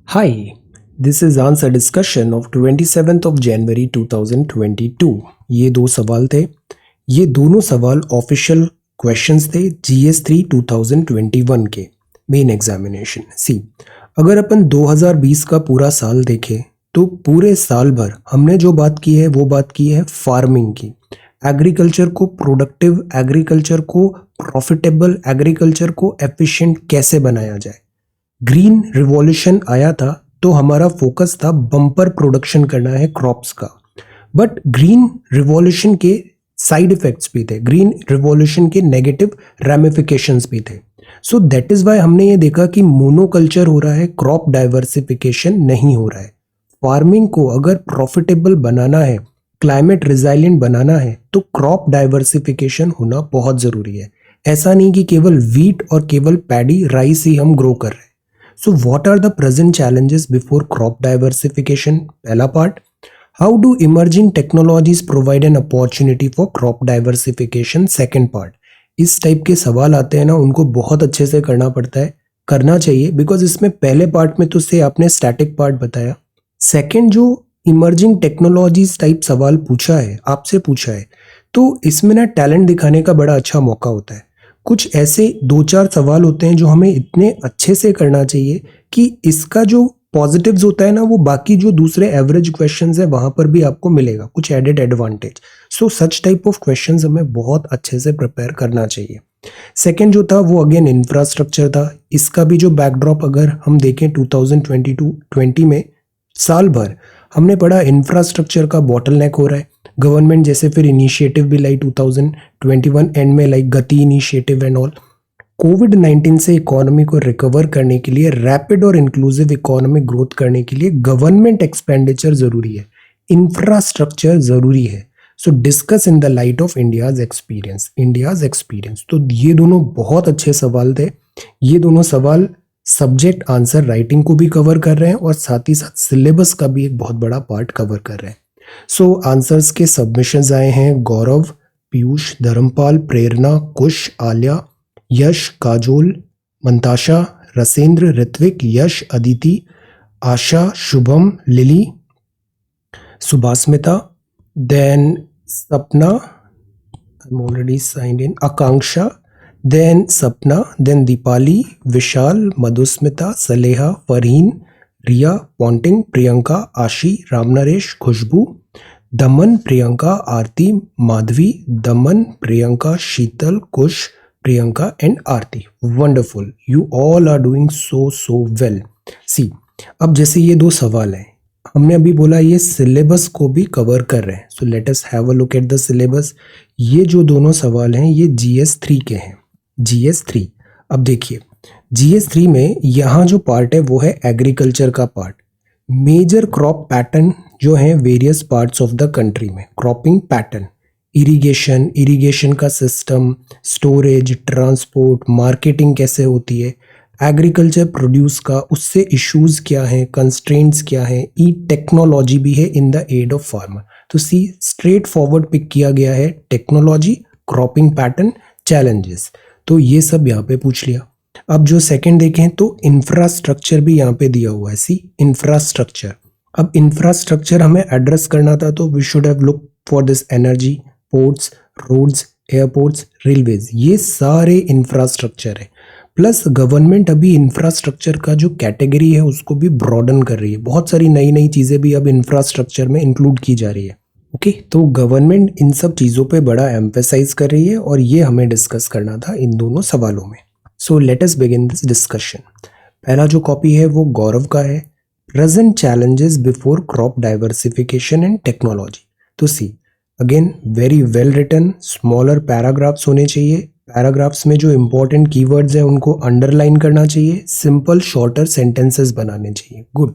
Hi, this is answer discussion of 27th of January 2022। ये दो सवाल थे। ये दोनों सवाल ऑफिशियल क्वेश्चंस थे जीएस 3 2021 के मेन एग्जामिनेशन। सी, अगर अपन 2020 का पूरा साल देखें तो पूरे साल भर हमने जो बात की है वो बात की है फार्मिंग की। एग्रीकल्चर को प्रोडक्टिव, एग्रीकल्चर को प्रॉफिटेबल, एग्रीकल्चर को एफिशिएंट कैसे बनाया जाए। ग्रीन रिवॉल्यूशन आया था तो हमारा फोकस था बम्पर प्रोडक्शन करना है क्रॉप्स का। बट ग्रीन रिवॉल्यूशन के साइड इफेक्ट्स भी थे, ग्रीन रिवॉल्यूशन के नेगेटिव रैमिफिकेशंस भी थे। सो दैट इज वाई हमने ये देखा कि मोनोकल्चर हो रहा है, क्रॉप डाइवर्सिफिकेशन नहीं हो रहा है। फार्मिंग को अगर प्रॉफिटेबल बनाना है, क्लाइमेट रिजाइलेंट बनाना है तो क्रॉप डाइवर्सिफिकेशन होना बहुत जरूरी है। ऐसा नहीं कि केवल वीट और केवल पैडी राइस ही हम ग्रो कर रहे हैं। So what are the present challenges before crop diversification? पहला part, how do emerging technologies provide an opportunity for crop diversification? Second part, इस टाइप के सवाल आते हैं ना, उनको बहुत अच्छे से करना पड़ता है, करना चाहिए, बिकॉज इसमें पहले पार्ट में तो से आपने स्टैटिक पार्ट बताया। सेकेंड जो इमर्जिंग टेक्नोलॉजीज टाइप सवाल पूछा है, आपसे पूछा है, तो इसमें ना टैलेंट दिखाने का बड़ा अच्छा मौका होता है। कुछ ऐसे दो चार सवाल होते हैं जो हमें इतने अच्छे से करना चाहिए कि इसका जो पॉजिटिव्स होता है ना, वो बाकी जो दूसरे एवरेज क्वेश्चंस है वहां पर भी आपको मिलेगा कुछ added advantage. So such type of questions हमें बहुत अच्छे से प्रिपेयर करना चाहिए। सेकेंड जो था वो अगेन इंफ्रास्ट्रक्चर था। इसका भी जो बैकड्रॉप अगर हम देखें 2022-20 में साल भर हमने पढ़ा इंफ्रास्ट्रक्चर का बॉटलनेक हो रहा है। गवर्नमेंट जैसे फिर इनिशिएटिव भी लाई 2021 एंड में, लाइक गति इनिशिएटिव एंड ऑल। कोविड-19 से इकोनॉमी को रिकवर करने के लिए, रैपिड और इंक्लूसिव इकोनॉमिक ग्रोथ करने के लिए गवर्नमेंट एक्सपेंडिचर जरूरी है, इंफ्रास्ट्रक्चर जरूरी है। सो discuss in the light of India's experience. तो ये दोनों बहुत अच्छे सवाल थे। ये दोनों सवाल सब्जेक्ट आंसर राइटिंग को भी कवर कर रहे हैं और साथ ही साथ सिलेबस का भी एक बहुत बड़ा पार्ट कवर कर रहे हैं। सो आंसर्स के सबमिशंस आए हैं गौरव, Piyush, Dharmpal, Prerna, Kush, Aalya, Yash, Kajol, Mantasha, Rasendra, Ritwik, Yash, Aditi, Asha, Shubham, Lily, Subhasmita, then Sapna, I am already signed in, Akanksha, then Sapna, then Deepali, Vishal, Madhusmita, Saleha, Farheen, Riya, Ponting, Priyanka, Aashi, Ramnaresh, Khushboo, Daman, Priyanka, Aarti, Madhavi, Daman, Priyanka, Sheetal, Kush, Priyanka and Aarti. Wonderful, you all are doing so well. See, अब जैसे ये दो सवाल हैं, हमने अभी बोला ये सिलेबस को भी कवर कर रहे हैं। सो let us have a look at the syllabus. ये जो दोनों सवाल हैं ये जीएस 3 के हैं, जीएस 3। अब देखिए जीएस 3 में यहाँ जो पार्ट है वो है एग्रीकल्चर का पार्ट। मेजर क्रॉप पैटर्न जो है various parts of the country में, क्रॉपिंग पैटर्न, इरिगेशन का सिस्टम, स्टोरेज, ट्रांसपोर्ट, मार्केटिंग कैसे होती है, एग्रीकल्चर प्रोड्यूस का उससे इश्यूज क्या हैं, कंस्ट्रेंट्स क्या हैं, ई टेक्नोलॉजी भी है in the aid of farmer. तो सी, स्ट्रेट फॉरवर्ड पिक किया गया है, टेक्नोलॉजी, क्रॉपिंग पैटर्न, चैलेंजेस, तो ये सब यहाँ पे पूछ लिया। अब जो सेकंड देखें तो इंफ्रास्ट्रक्चर भी यहाँ पे दिया हुआ है। C, infrastructure. अब इंफ्रास्ट्रक्चर हमें एड्रेस करना था तो we should have look for this energy, ports, roads, airports, railways, ये सारे इंफ्रास्ट्रक्चर है। प्लस गवर्नमेंट अभी इंफ्रास्ट्रक्चर का जो कैटेगरी है उसको भी ब्रॉडन कर रही है, बहुत सारी नई नई चीज़ें भी अब इंफ्रास्ट्रक्चर में इंक्लूड की जा रही है। ओके, तो गवर्नमेंट इन सब चीज़ों पे बड़ा एम्फेसाइज कर रही है और ये हमें डिस्कस करना था इन दोनों सवालों में। So let us begin this discussion. पहला जो कॉपी है वो गौरव का है, present challenges before crop diversification and technology. तो see, again very well written, smaller paragraphs होने चाहिए। पैराग्राफ्स में जो इंपॉर्टेंट कीवर्ड्स हैं उनको अंडरलाइन करना चाहिए, सिंपल शॉर्टर सेंटेंसेस बनाने चाहिए। Good.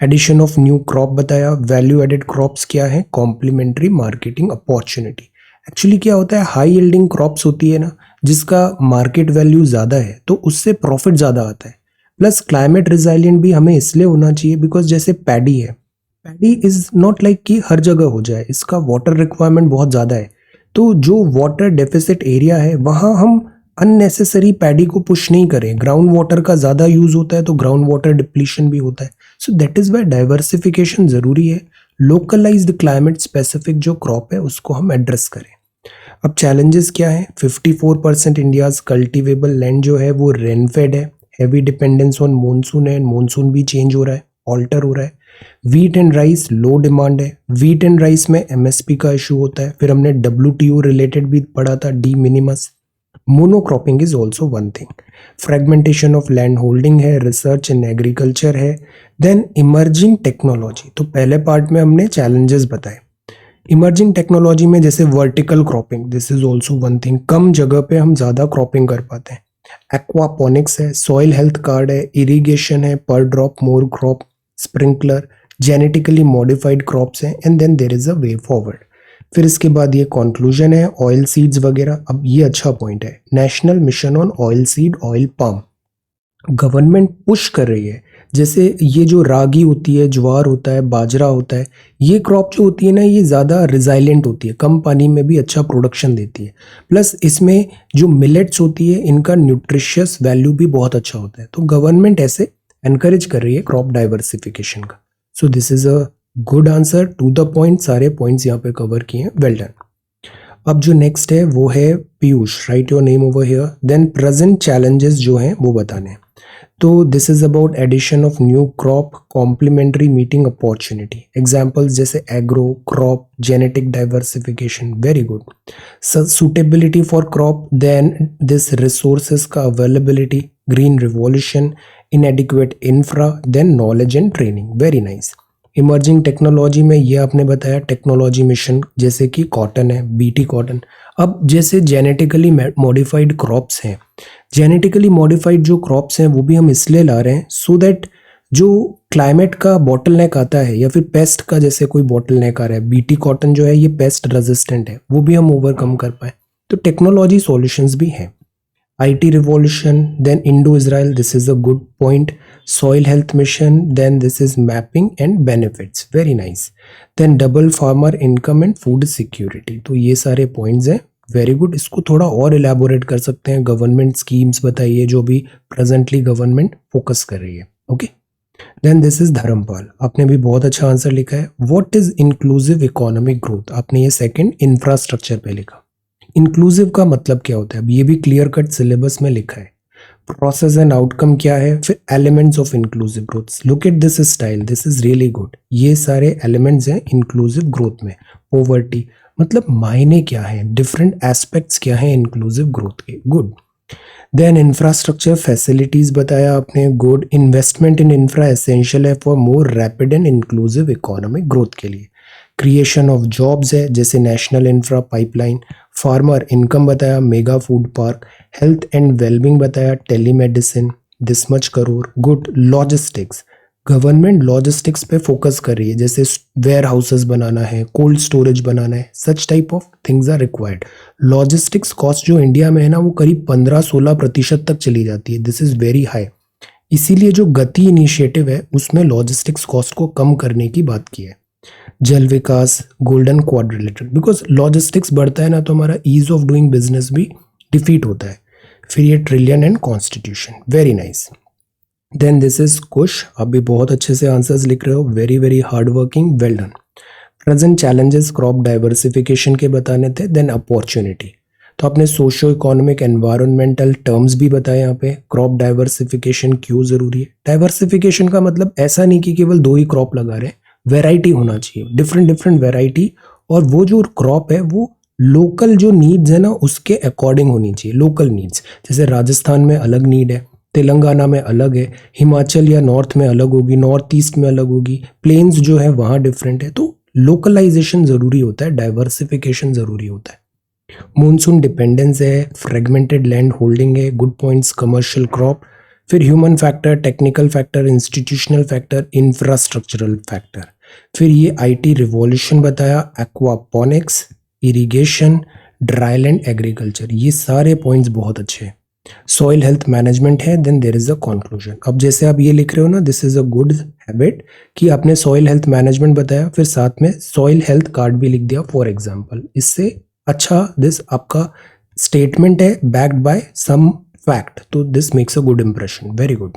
Addition of new crop बताया, वैल्यू एडेड क्रॉप्स क्या है, कॉम्प्लीमेंट्री मार्केटिंग अपॉर्चुनिटी। एक्चुअली क्या होता है, हाई यील्डिंग क्रॉप्स होती है ना, जिसका मार्केट वैल्यू ज़्यादा है तो उससे प्रॉफिट ज़्यादा आता है। प्लस क्लाइमेट रिजाइलेंट भी हमें इसलिए होना चाहिए बिकॉज जैसे पैडी है, पैडी इज नॉट लाइक कि हर जगह हो जाए, इसका वाटर रिक्वायरमेंट बहुत ज़्यादा है। तो जो वाटर डेफिसिट एरिया है वहाँ हम अननेसेसरी पैडी को पुश नहीं करें, ग्राउंड वाटर का ज़्यादा यूज़ होता है तो ग्राउंड वाटर डिप्लीशन भी होता है। So that is why diversification ज़रूरी है। लोकलाइज्ड क्लाइमेट स्पेसिफिक जो क्रॉप है उसको हम एड्रेस करें। अब चैलेंजेस क्या है? 54% इंडियाज कल्टिवेबल लैंड जो है वो रेनफेड है, हैवी डिपेंडेंस ऑन मानसून है, मानसून भी चेंज हो रहा है, ऑल्टर हो रहा है। Wheat and rice low demand है, वीट एंड राइस में एमएसपी का इशू होता है। फिर हमने डब्ल्यूटीओ रिलेटेड भी पढ़ा था, D minimus. Monocropping is also one thing. Fragmentation of land holding है, रिसर्च इन एग्रीकल्चर है। देन इमर्जिंग टेक्नोलॉजी, तो पहले पार्ट में हमने चैलेंजेस बताए। इमर्जिंग टेक्नोलॉजी में जैसे vertical cropping, this is also one thing, कम जगह पे हम ज़्यादा क्रॉपिंग कर पाते हैं। एक्वापोनिक्स है, सॉइल हेल्थ कार्ड है, इरिगेशन है, per drop more crop, sprinkler, genetically modified crops हैं, and then there is a way forward. फिर इसके बाद ये कंक्लूजन है, ऑयल सीड्स वगैरह। अब ये अच्छा पॉइंट है, national mission on oil seed oil palm, government push कर रही है। जैसे ये जो रागी होती है, ज्वार होता है, बाजरा होता है, ये क्रॉप जो होती है ना, ये ज़्यादा रिजाइलेंट होती है, कम पानी में भी अच्छा प्रोडक्शन देती है। प्लस इसमें जो मिलेट्स होती है, इनका न्यूट्रिशियस वैल्यू भी बहुत अच्छा होता है। तो गवर्नमेंट ऐसे एनकरेज कर रही है क्रॉप डाइवर्सिफिकेशन का। So this is a good answer, to the point, सारे पॉइंट्स यहाँ पे कवर किए हैं, वेल डन। अब जो नेक्स्ट है वो है Piyush, write your name over here. Then present challenges जो हैं वो बताने हैं। तो this is about addition of new crop, complementary meeting opportunity. Examples जैसे agro, crop, genetic diversification, very good. Suitability for crop, then this resources का availability, green revolution, inadequate infra, then knowledge and training, very nice. Emerging technology में ये आपने बताया technology mission, जैसे कि cotton है, BT cotton. अब जैसे जेनेटिकली मॉडिफाइड क्रॉप्स हैं, जेनेटिकली मॉडिफाइड जो क्रॉप्स हैं वो भी हम इसलिए ला रहे हैं सो दैट जो क्लाइमेट का बॉटलनेक आता है या फिर पेस्ट का जैसे कोई बॉटलनेक आ रहा है, बीटी कॉटन जो है ये पेस्ट रेजिस्टेंट है, वो भी हम ओवरकम कर पाए। तो टेक्नोलॉजी सॉल्यूशंस भी हैं। IT revolution, then Indo-Israel, this is a good point. Soil health mission, then this is mapping and benefits, very nice. Then double farmer income and food security, तो ये सारे points हैं, very good. इसको थोड़ा और elaborate कर सकते हैं, गवर्नमेंट स्कीम्स बताइए जो भी प्रेजेंटली गवर्नमेंट फोकस कर रही है, okay. Then this is Dharmpal, आपने भी बहुत अच्छा आंसर लिखा है। What is inclusive economic growth, आपने ये सेकंड इंफ्रास्ट्रक्चर पे लिखा। इंक्लूसिव का मतलब क्या होता है, अब ये भी क्लियर कट सिलेबस में लिखा है। प्रोसेस एंड आउटकम क्या है, फिर elements of inclusive growth. Look at this style, this is really good. ये सारे एलिमेंट्स हैं इंक्लूसिव ग्रोथ में। पॉवर्टी मतलब मायने क्या है, डिफरेंट एस्पेक्ट्स क्या है इंक्लूसिव ग्रोथ के, गुड। देन इंफ्रास्ट्रक्चर फैसिलिटीज बताया आपने, good. Investment in infra essential है for more rapid and inclusive economic growth के लिए। क्रिएशन ऑफ जॉब्स है जैसे national infra pipeline. Farmer income बताया, mega food park. Health and wellbeing बताया, telemedicine, this much crore, good. Logistics, government logistics पे focus कर रही है, जैसे वेयर हाउसेस बनाना है, कोल्ड स्टोरेज बनाना है, such type of things are required. Logistics cost जो इंडिया में है ना वो करीब 15-16% तक चली जाती है, दिस इज वेरी हाई। इसीलिए जो गति इनिशिएटिव है उसमें लॉजिस्टिक्स कॉस्ट को कम करने की बात की है। Jal Vikas, golden quadrilateral, because logistics बढ़ता है ना तो हमारा ईज ऑफ डूइंग बिजनेस भी डिफीट होता है। फिर ये trillion and constitution, very nice. Then this is Kush, आप भी बहुत अच्छे से आंसर्स लिख रहे हो, very very hard working, well done. Present challenges crop diversification के बताने थे। देन अपॉर्चुनिटी, तो आपने सोशो इकोनॉमिक एनवायरमेंटल टर्म्स भी बताए यहाँ पे। क्रॉप डाइवर्सिफिकेशन क्यों जरूरी है, डाइवर्सिफिकेशन का मतलब ऐसा नहीं कि केवल 2 ही क्रॉप लगा रहे हैं, वैरायटी होना चाहिए, डिफरेंट डिफरेंट वैरायटी। और वो जो क्रॉप है वो लोकल जो नीड्स है ना उसके अकॉर्डिंग होनी चाहिए, लोकल नीड्स। जैसे राजस्थान में अलग नीड है, तेलंगाना में अलग है, हिमाचल या नॉर्थ में अलग होगी, नॉर्थ ईस्ट में अलग होगी, प्लेन्स जो है वहाँ डिफरेंट है। तो लोकलाइजेशन जरूरी होता है, डाइवर्सिफिकेशन जरूरी होता है। मॉनसून डिपेंडेंस है, फ्रेगमेंटेड लैंड होल्डिंग है, गुड पॉइंट्स, कमर्शियल क्रॉप। फिर human factor, technical factor, institutional factor, infrastructural factor. फिर ये IT रिवॉल्यूशन बताया, एक्वापोनिक्स, इरिगेशन, ड्राईलैंड एग्रीकल्चर, ये सारे पॉइंट्स बहुत अच्छे हैं। सॉइल हेल्थ मैनेजमेंट है, then there is a conclusion. अब जैसे आप ये लिख रहे हो ना, this is a good habit कि आपने सॉइल हेल्थ मैनेजमेंट बताया, फिर साथ में सॉइल हेल्थ कार्ड भी लिख दिया फॉर एग्जांपल। इससे अच्छा दिस आपका स्टेटमेंट है बैक्ड बाय सम फैक्ट, तो this makes a good impression, very good.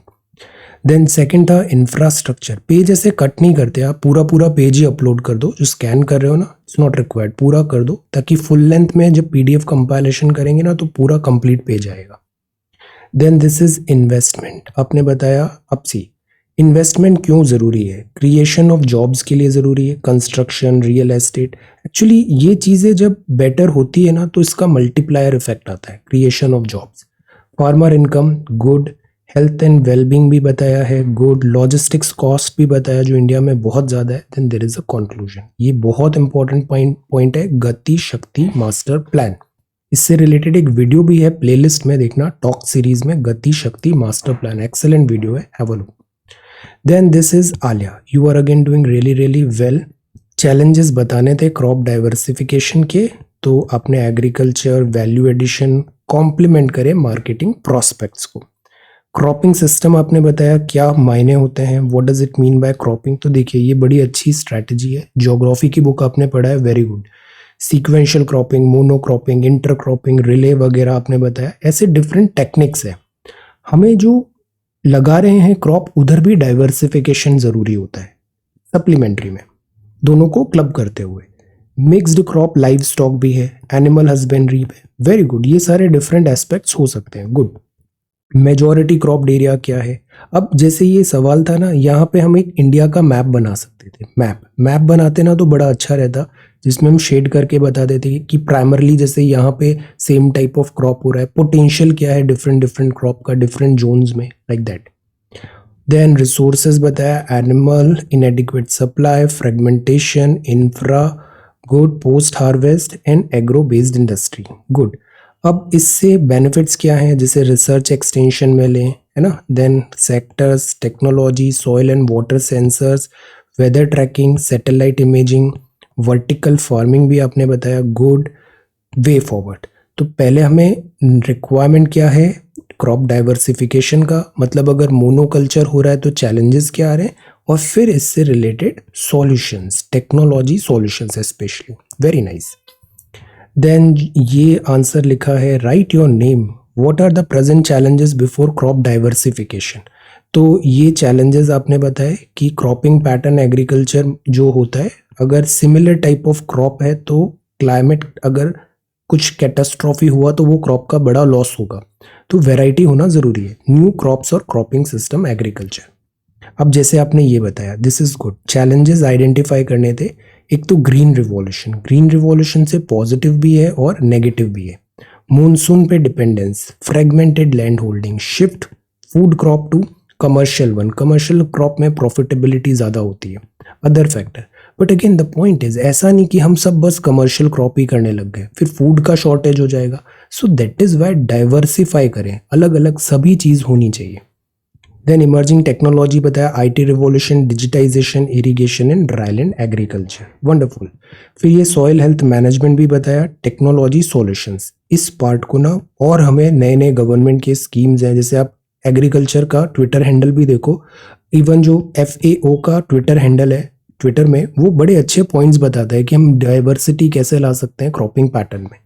Then second था इंफ्रास्ट्रक्चर। पेज ऐसे कट नहीं करते आप, पूरा पूरा पेज ही अपलोड कर दो। जो स्कैन कर रहे हो ना, इट्स नॉट रिक्वायर्ड, पूरा कर दो ताकि फुल लेंथ में जब पीडीएफ कंपाइलेशन करेंगे ना तो पूरा कंप्लीट पेज आएगा। Then this is investment. आपने बताया अब सी इन्वेस्टमेंट क्यों ज़रूरी है, क्रिएशन ऑफ जॉब्स के लिए ज़रूरी है, कंस्ट्रक्शन, रियल एस्टेट। एक्चुअली ये चीज़ें जब बेटर होती है ना तो इसका मल्टीप्लायर इफेक्ट आता है, creation of jobs. Farmer income good, health and wellbeing भी बताया है गुड, लॉजिस्टिक्स कॉस्ट भी बताया जो इंडिया में बहुत ज़्यादा है। Then there is a conclusion, ये बहुत इंपॉर्टेंट पॉइंट है, गति शक्ति मास्टर प्लान। इससे रिलेटेड एक वीडियो भी है प्लेलिस्ट में, देखना टॉक सीरीज में, Gati Shakti master plan, excellent video है, have a look. Then this is Aliya, you are again doing really really well. Challenges बताने थे क्रॉप डाइवर्सिफिकेशन के, तो आपने एग्रीकल्चर वैल्यू एडिशन कॉम्प्लीमेंट करे मार्केटिंग प्रॉस्पेक्ट्स को। क्रॉपिंग सिस्टम आपने बताया क्या मायने होते हैं, what does it mean by cropping. तो देखिए ये बड़ी अच्छी स्ट्रैटेजी है, ज्योग्राफी की बुक आपने पढ़ा है, very good. Sequential cropping, mono cropping, inter cropping, relay वगैरह आपने बताया, ऐसे डिफरेंट टेक्निक्स है। हमें जो लगा रहे हैं क्रॉप उधर भी डाइवर्सिफिकेशन जरूरी होता है, सप्लीमेंट्री में, दोनों को क्लब करते हुए। मिक्स्ड क्रॉप लाइव स्टॉक भी है, एनिमल हस्बेंड्री है, वेरी गुड। ये सारे डिफरेंट एस्पेक्ट्स हो सकते हैं, गुड। मेजॉरिटी क्रॉप्ड एरिया क्या है। अब जैसे ये सवाल था ना, यहाँ पे हम एक इंडिया का मैप बना सकते थे, मैप बनाते ना तो बड़ा अच्छा रहता, जिसमें हम शेड करके बता देते कि प्राइमरली जैसे यहाँ पे सेम टाइप ऑफ क्रॉप हो रहा है, पोटेंशियल क्या है डिफरेंट डिफरेंट क्रॉप का डिफरेंट जोन्स में, लाइक दैट। देन रिसोर्सेज बताया, animal इनएडिक्वेट supply, fragmentation, infra good, post harvest and agro based industry, good. अब इससे बेनिफिट्स क्या हैं, जैसे रिसर्च एक्सटेंशन में लें, है ना। Then sectors, technology, soil and water sensors, weather tracking, satellite imaging, vertical farming भी आपने बताया, गुड। वे फॉरवर्ड, तो पहले हमें रिक्वायरमेंट क्या है क्रॉप डाइवर्सिफिकेशन का, मतलब अगर मोनोकल्चर हो रहा है तो चैलेंजेस क्या आ रहे हैं, और फिर इससे related solutions, technology solutions specially, very nice. Then ये आंसर लिखा है, write your name, what are the present challenges before crop diversification. तो ये चैलेंजेस आपने बताए कि क्रॉपिंग पैटर्न एग्रीकल्चर जो होता है, अगर सिमिलर टाइप ऑफ क्रॉप है तो क्लाइमेट अगर कुछ कैटास्ट्रॉफी हुआ तो वो क्रॉप का बड़ा लॉस होगा, तो वैरायटी होना जरूरी है, न्यू क्रॉप्स और क्रॉपिंग सिस्टम एग्रीकल्चर। अब जैसे आपने ये बताया, this is good, challenges identify करने थे। एक तो ग्रीन रिवॉल्यूशन से पॉजिटिव भी है और नेगेटिव भी है। मॉनसून पे dependence, fragmented land holding, shift food crop to commercial one, commercial crop में प्रॉफिटेबिलिटी ज़्यादा होती है, other factor. But again the point is, ऐसा नहीं कि हम सब बस कमर्शियल क्रॉप ही करने लग गए, फिर फूड का शॉर्टेज हो जाएगा। So that is why diversify करें, अलग अलग सभी चीज़ होनी चाहिए। देन इमर्जिंग टेक्नोलॉजी बताया, IT revolution, digitization, irrigation and dryland agriculture, wonderful. फिर ये सॉइल हेल्थ मैनेजमेंट भी बताया, टेक्नोलॉजी सॉल्यूशंस। इस पार्ट को ना और हमें नए नए गवर्नमेंट के स्कीम्स हैं, जैसे आप एग्रीकल्चर का ट्विटर हैंडल भी देखो, इवन जो FAO का ट्विटर हैंडल है ट्विटर में, वो बड़े अच्छे पॉइंट्स बताता है कि हम डाइवर्सिटी कैसे ला सकते हैं क्रॉपिंग पैटर्न में।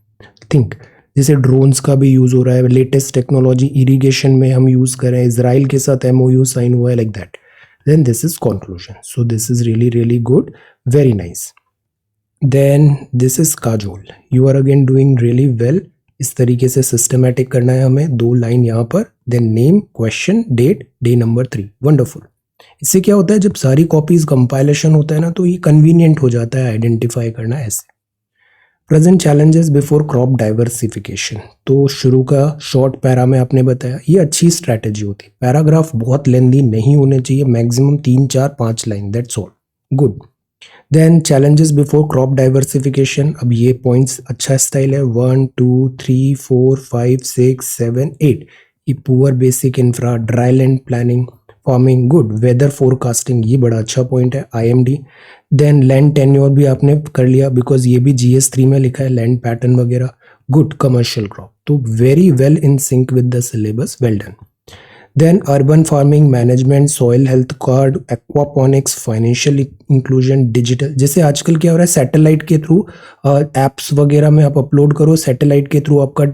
थिंक जैसे ड्रोन्स का भी यूज़ हो रहा है, लेटेस्ट टेक्नोलॉजी इरिगेशन में हम यूज़ कर रहे हैं, इजराइल के साथ MOU साइन हुआ है, like that. Then this is conclusion, so this is really really good, very nice. Then this is Kajol, you are again doing really well. इस तरीके से सिस्टमैटिक करना है हमें, 2 लाइन यहाँ पर, then name, question, date, day number 3, wonderful. इससे क्या होता है, जब सारी कॉपीज कंपाइलेशन होता है ना तो ये कन्वीनियंट हो जाता है आइडेंटिफाई करना ऐसे। Present challenges before crop diversification, तो शुरू का शॉर्ट पैरा में आपने बताया, ये अच्छी स्ट्रैटेजी होती है, पैराग्राफ बहुत लेंदी नहीं होने चाहिए, maximum 3, 4, 5 line, that's all, good. Then challenges before crop diversification, अब ये पॉइंट्स अच्छा स्टाइल है, 1, 2, 3, 4, 5, 6, 7, 8, ये poor basic infra, dry land planning, farming, good. Weather forecasting, ये बड़ा अच्छा पॉइंट है, IMD। देन लैंड टेन्योर भी आपने कर लिया, बिकॉज ये भी GS3 में लिखा है, लैंड पैटर्न वगैरह, गुड। कमर्शियल क्रॉप, तो very well in sync with the syllabus, well done. Then urban farming management, soil health card, aquaponics, financial inclusion, digital, जैसे आजकल क्या हो रहा है, सैटेलाइट के थ्रू एप्स वगैरह में आप अपलोड करो, सैटेलाइट के थ्रू आपका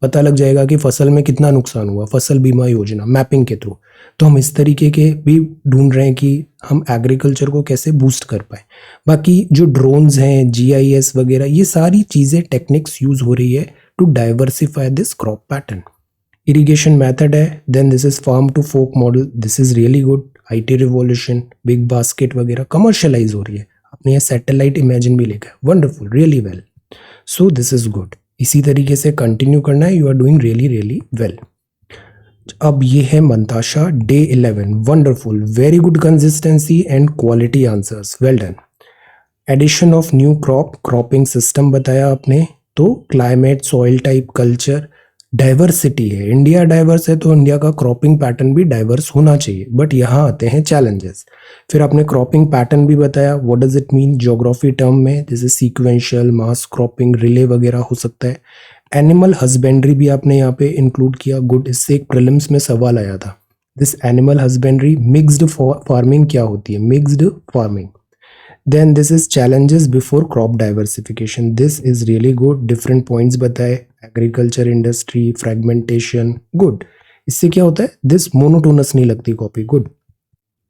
पता लग जाएगा कि फसल में कितना नुकसान हुआ, फसल बीमा योजना मैपिंग के थ्रू। तो हम इस तरीके के भी ढूंढ रहे हैं कि हम एग्रीकल्चर को कैसे बूस्ट कर पाए। बाकी जो ड्रोन्स हैं, जीआईएस वगैरह, ये सारी चीज़ें टेक्निक्स यूज हो रही है to diversify this crop pattern. Irrigation method है, then this is farm to fork model, this is really good. IT revolution, big basket वगैरह कमर्शियलाइज हो रही है। आपने ये सैटेलाइट इमेजिन भी लिखा है, wonderful, really well. So this is good. इसी तरीके से कंटिन्यू करना है, you are doing really really well. अब ये है Mantasha day 11, wonderful, very good consistency and quality answers, well done. Addition of new crop, cropping system बताया आपने, तो climate, soil type, culture, diversity है, इंडिया डाइवर्स है तो इंडिया का क्रॉपिंग पैटर्न भी डाइवर्स होना चाहिए। बट यहाँ आते हैं चैलेंजेस। फिर आपने क्रॉपिंग पैटर्न भी बताया, what does it mean geography term में, जैसे सीक्वेंशियल, मास क्रॉपिंग, रिले वगैरह हो सकता है। एनिमल हस्बेंड्री भी आपने यहाँ पे इंक्लूड किया, गुड। इससे एक प्रीलिम्स में सवाल आया था, this animal husbandry. Mixed farming क्या होती है, mixed farming. Then this is challenges before crop diversification. This is really good. Different points बताए, agriculture industry, fragmentation, good. इससे क्या होता है, this monotonous नहीं लगती copy, good.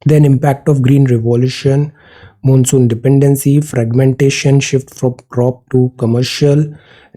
Then impact of green revolution, monsoon dependency, fragmentation, shift from crop to commercial,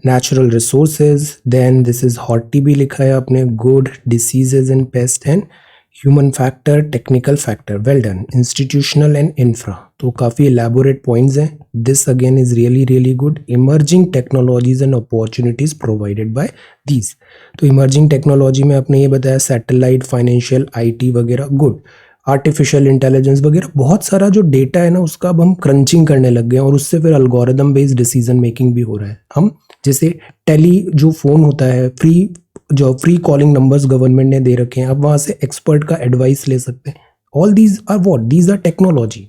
natural resources. Then this is HORTI भी लिखा है आपने, good. Diseases and pest and human factor, technical factor, well done. Institutional and infra, तो काफ़ी elaborate points हैं। This again is really really good. Emerging technologies and opportunities provided by these, तो emerging technology में आपने ये बताया, satellite, financial, IT वगैरह, good. Artificial intelligence वगैरह, बहुत सारा जो डेटा है ना उसका अब हम क्रंचिंग करने लग गए हैं और उससे फिर अल्गोरिदम बेस्ड डिसीजन मेकिंग भी हो रहा है। हम जैसे टेली जो फोन होता है, फ्री कॉलिंग नंबर्स गवर्नमेंट ने दे रखे हैं, अब वहां से एक्सपर्ट का एडवाइस ले सकते हैं। All these are what, these are technology.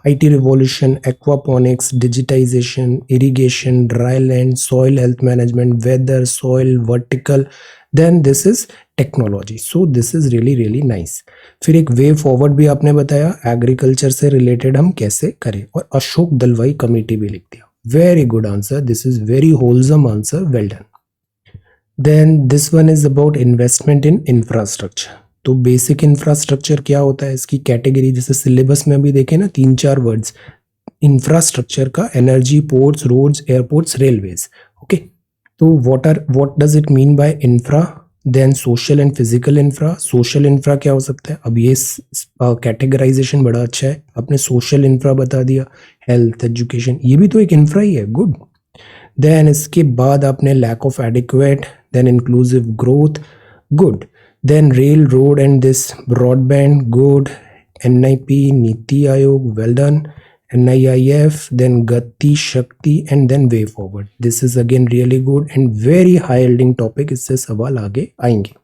IT revolution, aquaponics, digitization, irrigation, dry land, soil health management, weather, soil, vertical, then this is technology. So this is really really nice. फिर एक way forward भी आपने बताया, agriculture से related हम कैसे करें, और अशोक दलवाई कमेटी भी लिख दिया, very good answer, this is very wholesome answer, well done. Then this one is about investment in infrastructure. तो बेसिक इंफ्रास्ट्रक्चर क्या होता है, इसकी कैटेगरी जैसे सिलेबस में अभी देखें ना, 3-4 वर्ड्स इंफ्रास्ट्रक्चर का, energy, ports, roads, airports, railways, okay. तो what does it mean by infra. Then social and physical infra, social infra क्या हो सकता है, अब ये कैटेगराइजेशन बड़ा अच्छा है, आपने सोशल इंफ्रा बता दिया, हेल्थ, एजुकेशन, ये भी तो एक इंफ्रा ही है, गुड। देन इसके बाद आपने lack of adequate, then inclusive growth, good. Then rail, road and this broadband, good. NIP, Niti Aayog, well done. NIIF, then Gati, Shakti and then way forward. This is again really good and very high yielding topic, इससे सवाल आगे आएंगे।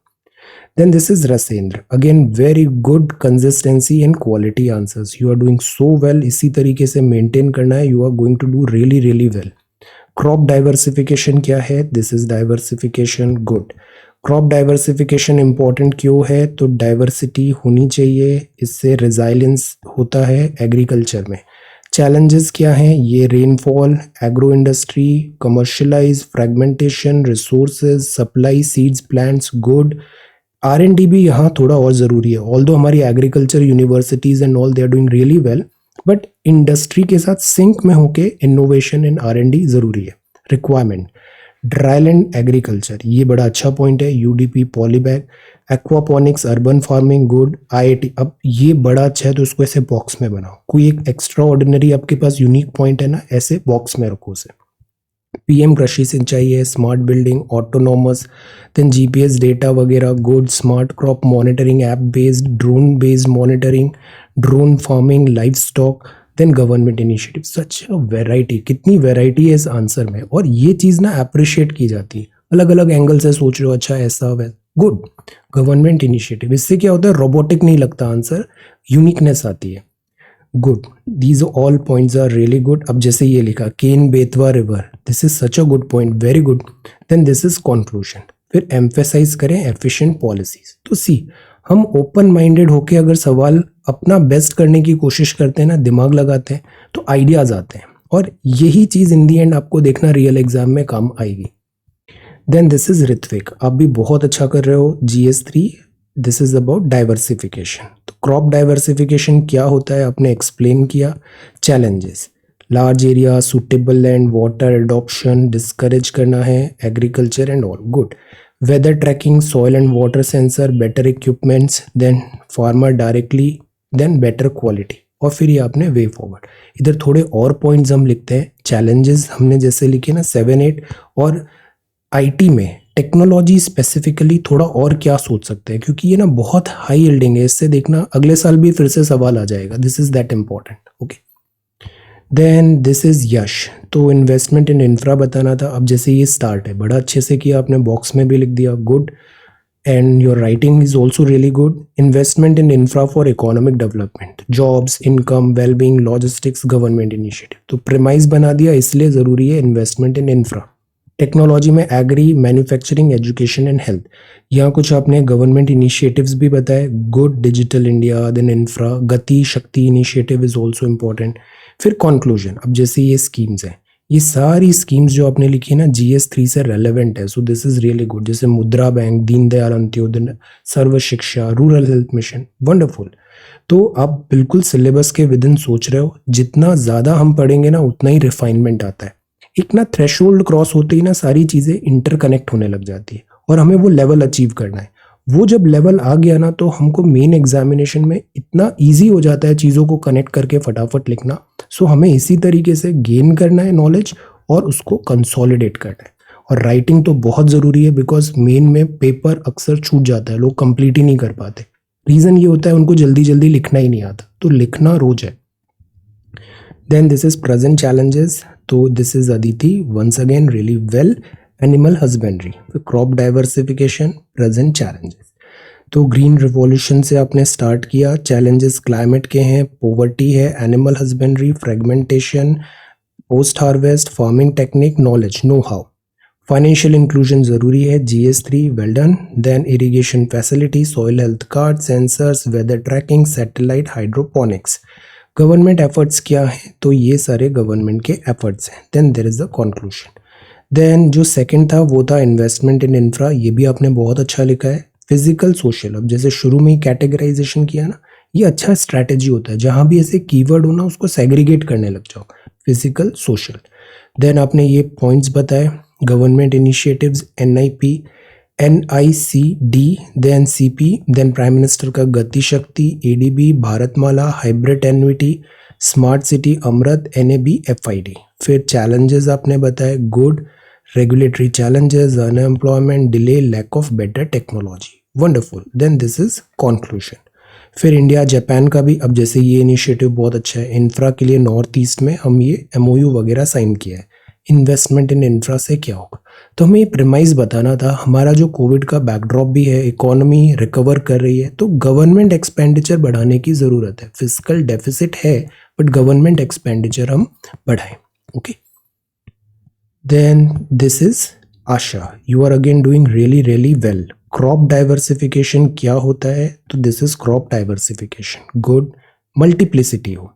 Then this is Rasendra, again very good consistency and quality answers. You are doing so well, इसी तरीके से maintain करना है, you are going to do really really well. Crop diversification क्या है, this is diversification, good. Crop diversification important क्यों है, तो डाइवर्सिटी होनी चाहिए, इससे रिजाइलेंस होता है एग्रीकल्चर में। चैलेंजेस क्या हैं, ये rainfall, agro industry, commercialize, fragmentation, resources, supply, seeds, plants, good. R&D भी यहाँ थोड़ा और ज़रूरी है, ऑल्दो हमारी agriculture universities and all they are doing really well, but industry के साथ सिंक में होके इनोवेशन एंड R&D जरूरी है। रिक्वायरमेंट, ड्राईलैंड एग्रीकल्चर, ये बड़ा अच्छा पॉइंट है, UDP, polybag, aquaponics, urban farming, good. IIT, अब ये बड़ा अच्छा है तो उसको ऐसे बॉक्स में बनाओ, कोई एक एक्स्ट्रा ऑर्डिनरी आपके पास यूनिक पॉइंट है ना, ऐसे बॉक्स में रखो उसे। PM कृषि सिंचाई है, smart building, autonomous, then GPS data वगैरह, good. Smart crop monitoring, app based, drone based monitoring, drone farming, livestock, then government initiative, such variety, कितनी वेराइटी है इस आंसर में, और ये चीज़ ना अप्रिशिएट की जाती है, अलग अलग एंगल से सोच रहे हो, अच्छा ऐसा वैसा, गुड। गवर्नमेंट इनिशिएटिव, इससे क्या होता है, रोबोटिक नहीं लगता आंसर, यूनिकनेस आती है, good. These all points are really good. अब जैसे ये लिखा, Ken Betwa river, this is such a good point, very good. Then this is conclusion, फिर एम्फेसाइज करें एफिशिएंट पॉलिसीज। तो सी, हम ओपन माइंडेड होके अगर सवाल अपना बेस्ट करने की कोशिश करते हैं ना, दिमाग लगाते हैं, तो आइडियाज आते हैं, और यही चीज़ इन दी एंड आपको देखना रियल एग्जाम में काम आएगी। देन दिस इज ऋत्विक, आप भी बहुत अच्छा कर रहे हो। GS3, this is about diversification. तो क्रॉप डाइवर्सिफिकेशन क्या होता है आपने एक्सप्लेन किया। Challenges, large area, suitable land, water adoption, discourage करना है agriculture and all, good. Weather tracking, soil and water sensor, better equipments, then farmer directly, then better quality, और फिर ये आपने वे फॉरवर्ड। इधर थोड़े और पॉइंट्स हम लिखते हैं। चैलेंजेस हमने जैसे लिखे ना 7-8, और आईटी में टेक्नोलॉजी स्पेसिफिकली थोड़ा और क्या सोच सकते हैं, क्योंकि ये ना बहुत हाई यील्डिंग है, इससे देखना अगले साल भी फिर से सवाल आ जाएगा। This is that important, okay. Then this is Yash, तो इन्वेस्टमेंट इन इंफ्रा बताना था। अब जैसे ये स्टार्ट है, बड़ा अच्छे से किया आपने, बॉक्स में भी लिख दिया, good. And your writing is also really good. Investment in infra for economic development, jobs, income, wellbeing, logistics, government initiative, तो प्रेमाइज बना दिया, इसलिए जरूरी है इन्वेस्टमेंट इन इंफ्रा। टेक्नोलॉजी में agri, manufacturing, education and health, यहाँ कुछ आपने गवर्नमेंट इनिशिएटिव्स भी बताए, good. Digital India, then infra, Gati Shakti initiative is also important. फिर कंक्लूजन, अब जैसे ये स्कीम्स हैं, ये सारी स्कीम्स जो आपने लिखी है ना GS3 से रेलेवेंट है, सो दिस इज रियली गुड। जैसे मुद्रा बैंक, दीनदयाल अंत्योदय, सर्व शिक्षा, रूरल हेल्थ मिशन, वंडरफुल। तो आप बिल्कुल सिलेबस के विद इन सोच रहे हो। जितना ज़्यादा हम पढ़ेंगे ना उतना ही रिफाइनमेंट आता है। एक ना थ्रेशोल्ड क्रॉस होते ही ना सारी चीज़ें इंटरकनेक्ट होने लग जाती है, और हमें वो लेवल अचीव करना है। वो जब लेवल आ गया ना तो हमको मेन एग्जामिनेशन में इतना ईजी हो जाता है चीज़ों को कनेक्ट करके फटाफट लिखना। सो हमें इसी तरीके से गेन करना है नॉलेज और उसको कंसोलिडेट करना है। और राइटिंग तो बहुत ज़रूरी है, बिकॉज मेन में पेपर अक्सर छूट जाता है, लोग कंप्लीट ही नहीं कर पाते। रीज़न ये होता है उनको जल्दी जल्दी लिखना ही नहीं आता, तो लिखना रोज है। Then this is present challenges, तो this is Aditi, once again really well. Animal husbandry, crop diversification, present challenges. तो ग्रीन रिवॉल्यूशन से आपने स्टार्ट किया। चैलेंजेस क्लाइमेट के हैं, पॉवर्टी है, animal husbandry, fragmentation, post harvest, farming technique, knowledge, know how. Financial inclusion जरूरी है, GS3, well done. Then irrigation facility, soil health card, sensors, weather tracking, satellite, hydroponics. Government efforts क्या है, तो ये सारे गवर्नमेंट के एफर्ट्स हैं। Then there is the conclusion. Then जो सेकंड था वो था इन्वेस्टमेंट इन इंफ्रा, ये भी आपने बहुत अच्छा लिखा है। फिजिकल सोशल, अब जैसे शुरू में ही कैटेगराइजेशन किया ना, ये अच्छा स्ट्रैटेजी होता है, जहां भी ऐसे कीवर्ड हो ना उसको सेग्रीगेट करने लग जाओ, फिजिकल सोशल। देन आपने ये पॉइंट्स बताए, government initiatives, NIP, NICD, then CP, then prime minister का Gati Shakti, ADB, Bharatmala, hybrid annuity, smart city, Amrut, NAB, FID। फिर चैलेंजेस आपने बताए, good. Regulatory challenges, unemployment, delay, lack of better technology, wonderful. Then this is conclusion. फिर India Japan का भी, अब जैसे ये इनिशिएटिव बहुत अच्छा है, इंफ्रा के लिए नॉर्थ ईस्ट में हम ये MOU वगैरह साइन किया है। इन्वेस्टमेंट इन इंफ्रा से क्या होगा, तो हमें ये प्रेमाइज बताना था। हमारा जो कोविड का बैकड्रॉप भी है, इकोनॉमी रिकवर कर रही है, तो गवर्नमेंट एक्सपेंडिचर बढ़ाने की ज़रूरत है। फिजिकल डेफिसिट है, बट गवर्नमेंट एक्सपेंडिचर हम बढ़ाएं, okay. Then this is Asha, you are again doing really really well. Crop diversification क्या होता है, तो this is crop diversification, good. Multiplicity हो,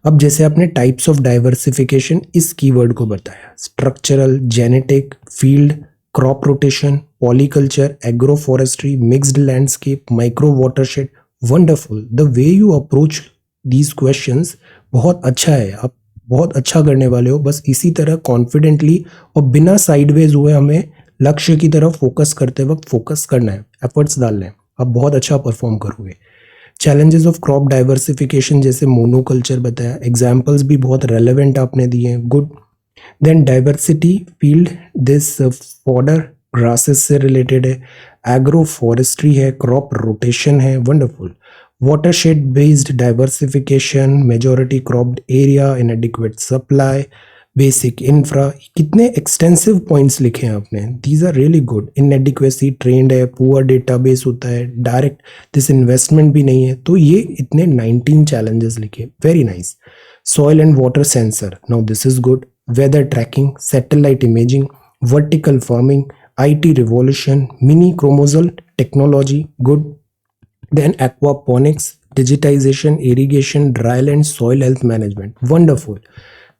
अब जैसे आपने टाइप्स ऑफ डाइवर्सिफिकेशन इस कीवर्ड को बताया, structural, genetic, field, crop rotation, polyculture, agro forestry, mixed landscape, micro watershed, wonderful. The way you approach these questions बहुत अच्छा है, आप बहुत अच्छा करने वाले हो। बस इसी तरह कॉन्फिडेंटली और बिना साइडवेज हुए हमें लक्ष्य की तरफ फोकस करते वक्त फोकस करना है, एफर्ट्स डालने हैं, आप बहुत अच्छा परफॉर्म करोगे। चैलेंजेस ऑफ क्रॉप डाइवर्सिफिकेशन, जैसे मोनोकल्चर बताया, एग्जाम्पल्स भी बहुत रेलेवेंट आपने दिए हैं, good. Then diversity field, this fodder grasses से रिलेटेड है, एग्रो फॉरेस्ट्री है, क्रॉप रोटेशन है, wonderful. Watershed based diversification, majority cropped area, inadequate supply, basic infra, कितने एक्सटेंसिव पॉइंट्स लिखे हैं आपने, these are really good. Inadequacy trend है, poor database होता है, डायरेक्ट दिस इन्वेस्टमेंट भी नहीं है, तो ये इतने 19 चैलेंजेस लिखे, very nice. Soil and water sensor, now this is good. Weather tracking, satellite imaging, vertical farming, IT revolution, mini chromosol technology, good. Then aquaponics, digitization, irrigation, dryland, soil health management, wonderful.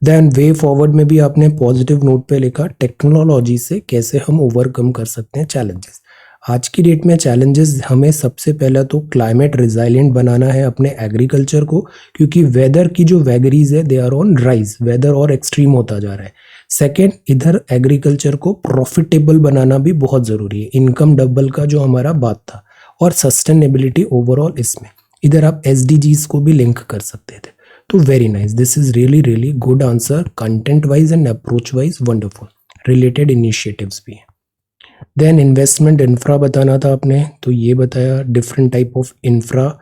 Then way forward में भी आपने positive note पे लिखा technology से कैसे हम overcome कर सकते हैं चैलेंजेस। आज की डेट में चैलेंजेस हमें सबसे पहला तो क्लाइमेट रिजाइलेंट बनाना है अपने एग्रीकल्चर को, क्योंकि वेदर की जो वैगरीज है they are on rise, weather और एक्सट्रीम होता जा रहा है। सेकेंड, इधर एग्रीकल्चर को प्रॉफिटेबल बनाना भी बहुत ज़रूरी है, इनकम डबल का जो हमारा बात था, और सस्टेनेबिलिटी ओवरऑल इसमें। इधर आप एसडीजीज को भी लिंक कर सकते थे। तो very nice, this is really really good answer, content wise and approach wise wonderful. Related initiatives भी हैं। देन इन्वेस्टमेंट इंफ्रा बताना था आपने, तो ये बताया different type of infra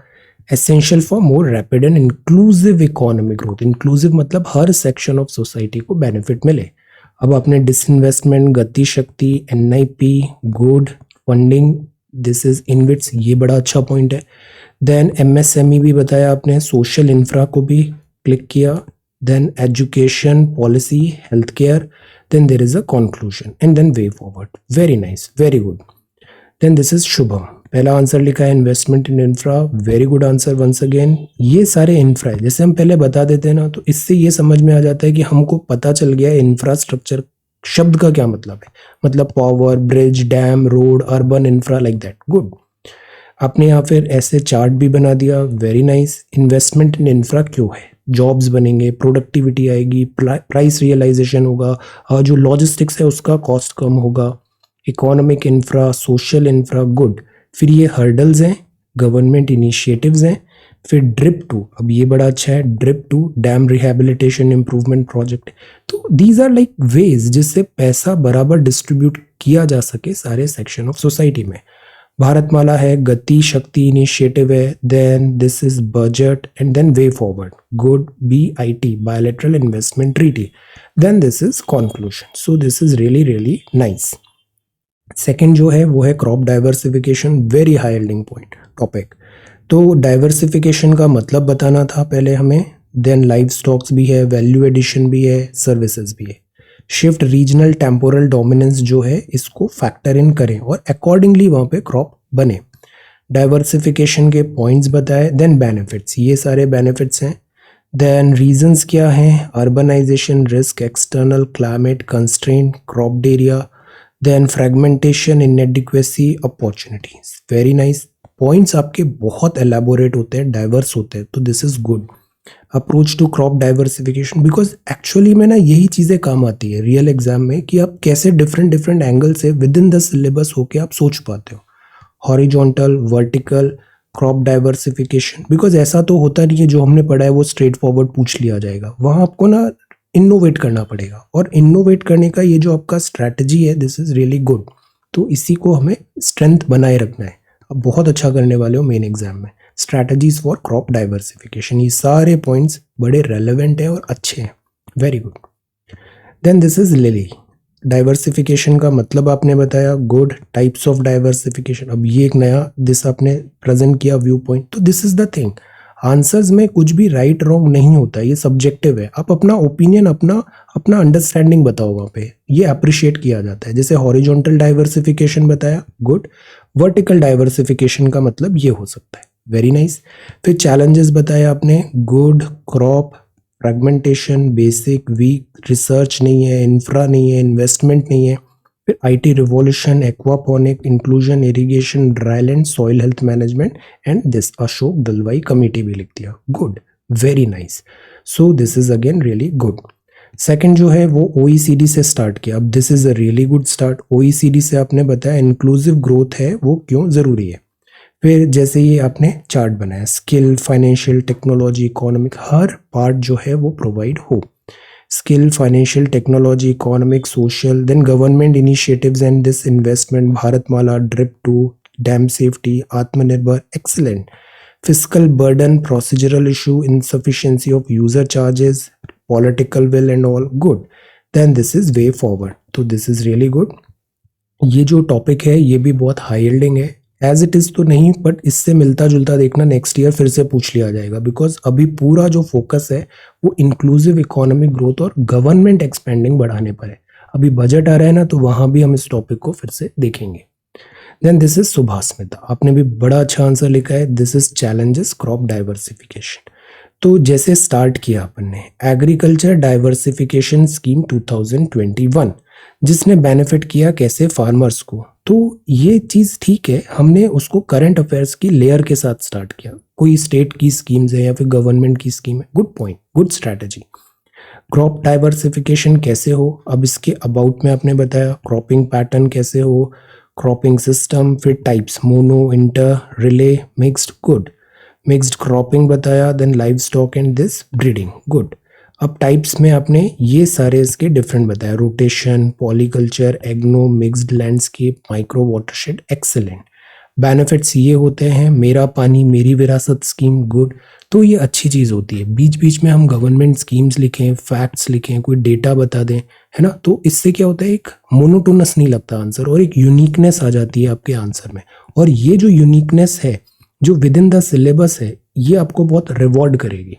essential for more rapid and inclusive economic growth. Inclusive मतलब हर सेक्शन ऑफ सोसाइटी को बेनिफिट मिले। अब आपने डिसइन्वेस्टमेंट, गति शक्ति, NIP, good funding, this is InvITs, ये बड़ा अच्छा पॉइंट है। देन एमएसएमई भी बताया आपने, सोशल इंफ्रा को भी क्लिक किया, then education policy, health care, then there is a conclusion and then way forward. Very nice, very good. Then this is Shubham, पहला आंसर लिखा है investment in infra, very good answer once again. ये सारे infra है, जैसे हम पहले बता देते हैं ना, तो इससे ये समझ में आ जाता है कि हमको पता चल गया है इंफ्रास्ट्रक्चर शब्द का क्या मतलब है, मतलब power, bridge, dam, road, urban infra, like that. Good, आपने यहाँ फिर ऐसे चार्ट भी बना दिया, very nice. Investment in infra क्यों है, जॉब्स बनेंगे, प्रोडक्टिविटी आएगी, प्राइस रियलाइजेशन होगा, जो लॉजिस्टिक्स है उसका कॉस्ट कम होगा, economic infra, social infra, good. फिर ये हर्डल्स हैं, गवर्नमेंट इनिशिएटिव्स हैं, फिर ड्रिप टू, अब ये बड़ा अच्छा है, DRIP two dam rehabilitation improvement project. तो दीज आर लाइक वेज जिससे पैसा बराबर डिस्ट्रीब्यूट किया जा सके सारे सेक्शन ऑफ सोसाइटी में। भारतमाला है, गति शक्ति इनिशिएटिव है, then this is budget and then way forward, good, BIT bilateral investment treaty, then this is conclusion. So this is really really nice. Second जो है वो है crop diversification, very high yielding point topic. तो diversification का मतलब बताना था पहले हमें, देन लाइव स्टॉक्स भी है, वैल्यू एडिशन भी है, सर्विसेज भी है। शिफ्ट रीजनल टेम्पोरल डोमिनेंस जो है इसको फैक्टर इन करें और अकॉर्डिंगली वहाँ पे क्रॉप बने। डाइवर्सिफिकेशन के पॉइंट्स बताए, देन बेनिफिट्स, ये सारे बेनिफिट्स हैं। देन रीजंस क्या हैं, urbanization risk, external climate constraint, cropped area, then fragmentation, inadequacy, opportunities. Very nice, points आपके बहुत एलैबोरेट होते हैं, डाइवर्स होते हैं, तो this is good. Approach to crop diversification, because actually में ना यही चीज़ें काम आती है रियल एग्जाम में, कि आप कैसे डिफरेंट डिफरेंट एंगल से विद इन द सिलेबस होके आप सोच पाते हो। Horizontal, vertical, crop diversification, because ऐसा तो होता नहीं है जो हमने पढ़ा है वो स्ट्रेट फॉरवर्ड पूछ लिया जाएगा, वहाँ आपको ना इनोवेट करना पड़ेगा, और इनोवेट करने का ये जो आपका स्ट्रैटेजी है, दिस इज रियली गुड। तो इसी को हमें स्ट्रेंथ बनाए रखना है, अब बहुत अच्छा करने वाले हो मेन एग्जाम में। स्ट्रैटेजीज फॉर क्रॉप डाइवर्सिफिकेशन, ये सारे पॉइंट्स बड़े रेलेवेंट हैं और अच्छे हैं, very good. Then this is Lily, diversification का मतलब आपने बताया, गुड। टाइप्स ऑफ डाइवर्सिफिकेशन, अब ये एक नया दिस आपने प्रेजेंट किया व्यू पॉइंट। तो this is the thing, answers में कुछ भी राइट रॉन्ग नहीं होता, ये सब्जेक्टिव है, आप अपना ओपिनियन, अपना अंडरस्टैंडिंग बताओ, वहाँ पे ये अप्रिशिएट किया जाता है। जैसे हॉरिजॉन्टल डाइवर्सिफिकेशन बताया, गुड। वर्टिकल डाइवर्सिफिकेशन का मतलब ये हो सकता है, वेरी नाइस। फिर चैलेंजेस बताया आपने, good. Crop fragmentation, basic, weak, research नहीं है, इंफ्रा नहीं है, इन्वेस्टमेंट नहीं है। फिर IT revolution, aquaponic, inclusion, irrigation, dryland, soil health management and this Ashok Dalwai committee भी लिख दिया, good, very nice. So this is again really good. Second जो है वो OECD से स्टार्ट किया, अब this is a really good start. OECD से आपने बताया इंक्लूसिव ग्रोथ है वो क्यों जरूरी है। फिर जैसे ये आपने चार्ट बनाया, स्किल, फाइनेंशियल, टेक्नोलॉजी, इकोनॉमिक, हर पार्ट जो है वो प्रोवाइड हो। Skill, financial, technology, economic, social, then government initiatives and this investment, Bharatmala, drip two, dam safety, Atmanirbhar, excellent. Fiscal burden, procedural issue, insufficiency of user charges, political will and all, good. Then this is way forward. तो this is really good. ये जो topic है ये भी बहुत high yielding है, as it is तो नहीं, बट इससे मिलता जुलता देखना नेक्स्ट ईयर फिर से पूछ लिया जाएगा, बिकॉज अभी पूरा जो फोकस है वो इंक्लूसिव इकोनॉमिक ग्रोथ और गवर्नमेंट एक्सपेंडिंग बढ़ाने पर है। अभी बजट आ रहा है ना, तो वहां भी हम इस टॉपिक को फिर से देखेंगे। देन दिस इज सुभास्मिता, आपने भी बड़ा अच्छा आंसर लिखा है, this is challenges crop diversification. तो जैसे स्टार्ट किया अपन ने एग्रीकल्चर डाइवर्सिफिकेशन स्कीम 2021, जिसने बेनिफिट किया कैसे फार्मर्स को। तो ये चीज़ ठीक है, हमने उसको करंट अफेयर्स की लेयर के साथ स्टार्ट किया, कोई स्टेट की स्कीम्स है या फिर गवर्नमेंट की स्कीम है। Good point, good strategy. Crop diversification कैसे हो, अब इसके अबाउट में आपने बताया। क्रॉपिंग पैटर्न कैसे हो, क्रॉपिंग सिस्टम, फिर types mono, inter, relay, mixed. Good. Mixed cropping बताया, then livestock and this breeding. Good. अब टाइप्स में आपने ये सारे इसके डिफरेंट बताया, rotation, polyculture, agro, mixed landscape, micro watershed. Excellent. Benefits ये होते हैं, मेरा पानी मेरी विरासत स्कीम। गुड। तो ये अच्छी चीज़ होती है, बीच बीच में हम गवर्नमेंट स्कीम्स लिखें, फैक्ट्स लिखें, कोई डेटा बता दें, है ना। तो इससे क्या होता है, एक मोनोटोनस नहीं लगता आंसर और एक यूनिकनेस आ जाती है आपके आंसर में। और ये जो यूनिकनेस है जो विद इन द सिलेबस है, ये आपको बहुत रिवॉर्ड करेगी।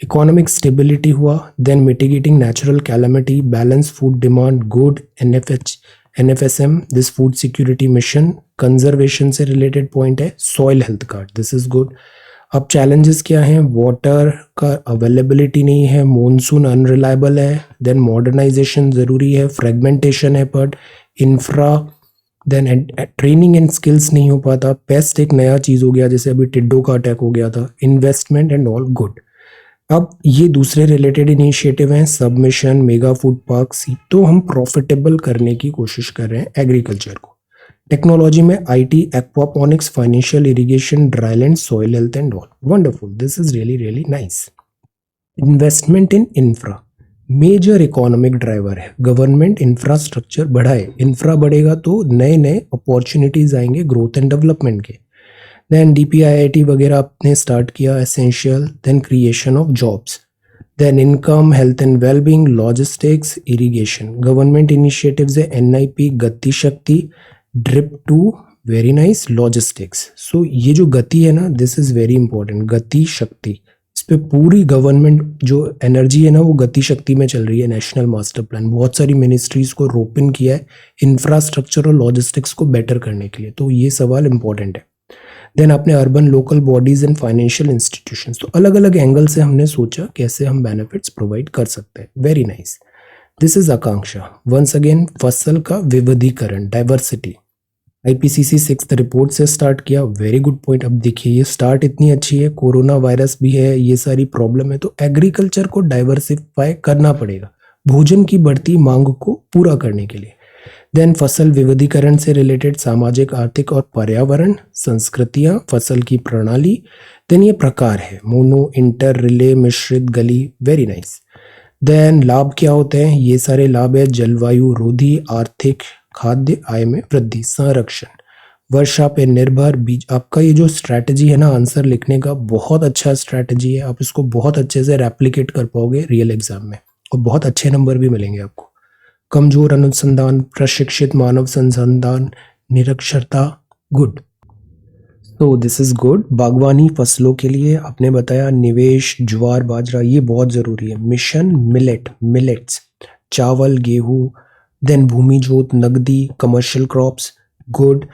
इकोनॉमिक स्टेबिलिटी हुआ, then mitigating natural calamity, balance food demand. Good. NFSM, this food security mission, conservation से रिलेटेड पॉइंट है। Soil health card, this is good. अब चैलेंजेस क्या हैं, वाटर का अवेलेबिलिटी नहीं है, मॉनसून अनरिलायबल है, देन मॉडर्नाइजेशन जरूरी है, फ्रेगमेंटेशन है, but infra, then training and skills नहीं हो पाता, पेस्ट एक नया चीज हो गया, जैसे अभी टिड्डो का अटैक हो गया था, इन्वेस्टमेंट एंड ऑल। गुड। अब ये दूसरे रिलेटेड इनिशिएटिव हैं, सबमिशन, मेगा फूड पार्क। तो हम प्रॉफिटेबल करने की कोशिश कर रहे हैं एग्रीकल्चर को। टेक्नोलॉजी में IT, aquaponics, financial irrigation, dryland, soil health and all. Wonderful, this is really really nice. Investment in infra major economic driver है, गवर्नमेंट इंफ्रास्ट्रक्चर बढ़ाए, इंफ्रा बढ़ेगा तो नए नए अपॉर्चुनिटीज आएंगे ग्रोथ एंड डेवलपमेंट के। देन DPIIT वगैरह आपने स्टार्ट किया, essential. Then creation of jobs, then income, health and wellbeing, logistics, irrigation. Government initiatives है, NIP, Gati Shakti, drip two, very nice, logistics. So ये जो गति है ना, दिस इज वेरी इंपॉर्टेंट, गति शक्ति। इस पे पूरी गवर्नमेंट जो एनर्जी है ना, वो गति शक्ति में चल रही है। नेशनल मास्टर प्लान, बहुत सारी मिनिस्ट्रीज को रोपिन किया है इंफ्रास्ट्रक्चर और लॉजिस्टिक्स को बेटर करने के लिए। तो ये सवाल इंपॉर्टेंट है। देन आपने urban local bodies and financial institutions, तो अलग अलग एंगल से हमने सोचा कैसे हम बेनिफिट्स प्रोवाइड कर सकते हैं। Very nice. This is Akanksha. Once again, फसल का विविधीकरण, डाइवर्सिटी, IPCC 6th रिपोर्ट से स्टार्ट किया। Very good point. अब देखिए ये स्टार्ट इतनी अच्छी है, कोरोना वायरस भी है, ये सारी प्रॉब्लम है, तो एग्रीकल्चर को डाइवर्सिफाई करना पड़ेगा भोजन की बढ़ती मांग को पूरा करने के लिए। देन फसल विविधीकरण से रिलेटेड सामाजिक, आर्थिक और पर्यावरण, संस्कृतियां, फसल की प्रणाली। देन ये प्रकार है, मोनो, इंटर, रिले, मिश्रित, गली। Very nice. देन लाभ क्या होते हैं, ये सारे लाभ है, जलवायु रोधी, आर्थिक, खाद्य आय में वृद्धि, संरक्षण, वर्षा पे निर्भर, बीज। आपका ये जो स्ट्रैटेजी है ना आंसर लिखने का, बहुत अच्छा स्ट्रैटेजी है, आप इसको बहुत अच्छे से रेप्लिकेट कर पाओगे रियल एग्जाम में और बहुत अच्छे नंबर भी मिलेंगे आपको। कमजोर अनुसंधान, प्रशिक्षित मानव संसाधन, निरक्षरता। गुड। तो दिस इज गुड। बागवानी फसलों के लिए आपने बताया निवेश, ज्वार बाजरा, ये बहुत जरूरी है। मिशन मिलेट, मिलेट्स, चावल गेहूं। देन भूमि जोत, नगदी, commercial crops. Good.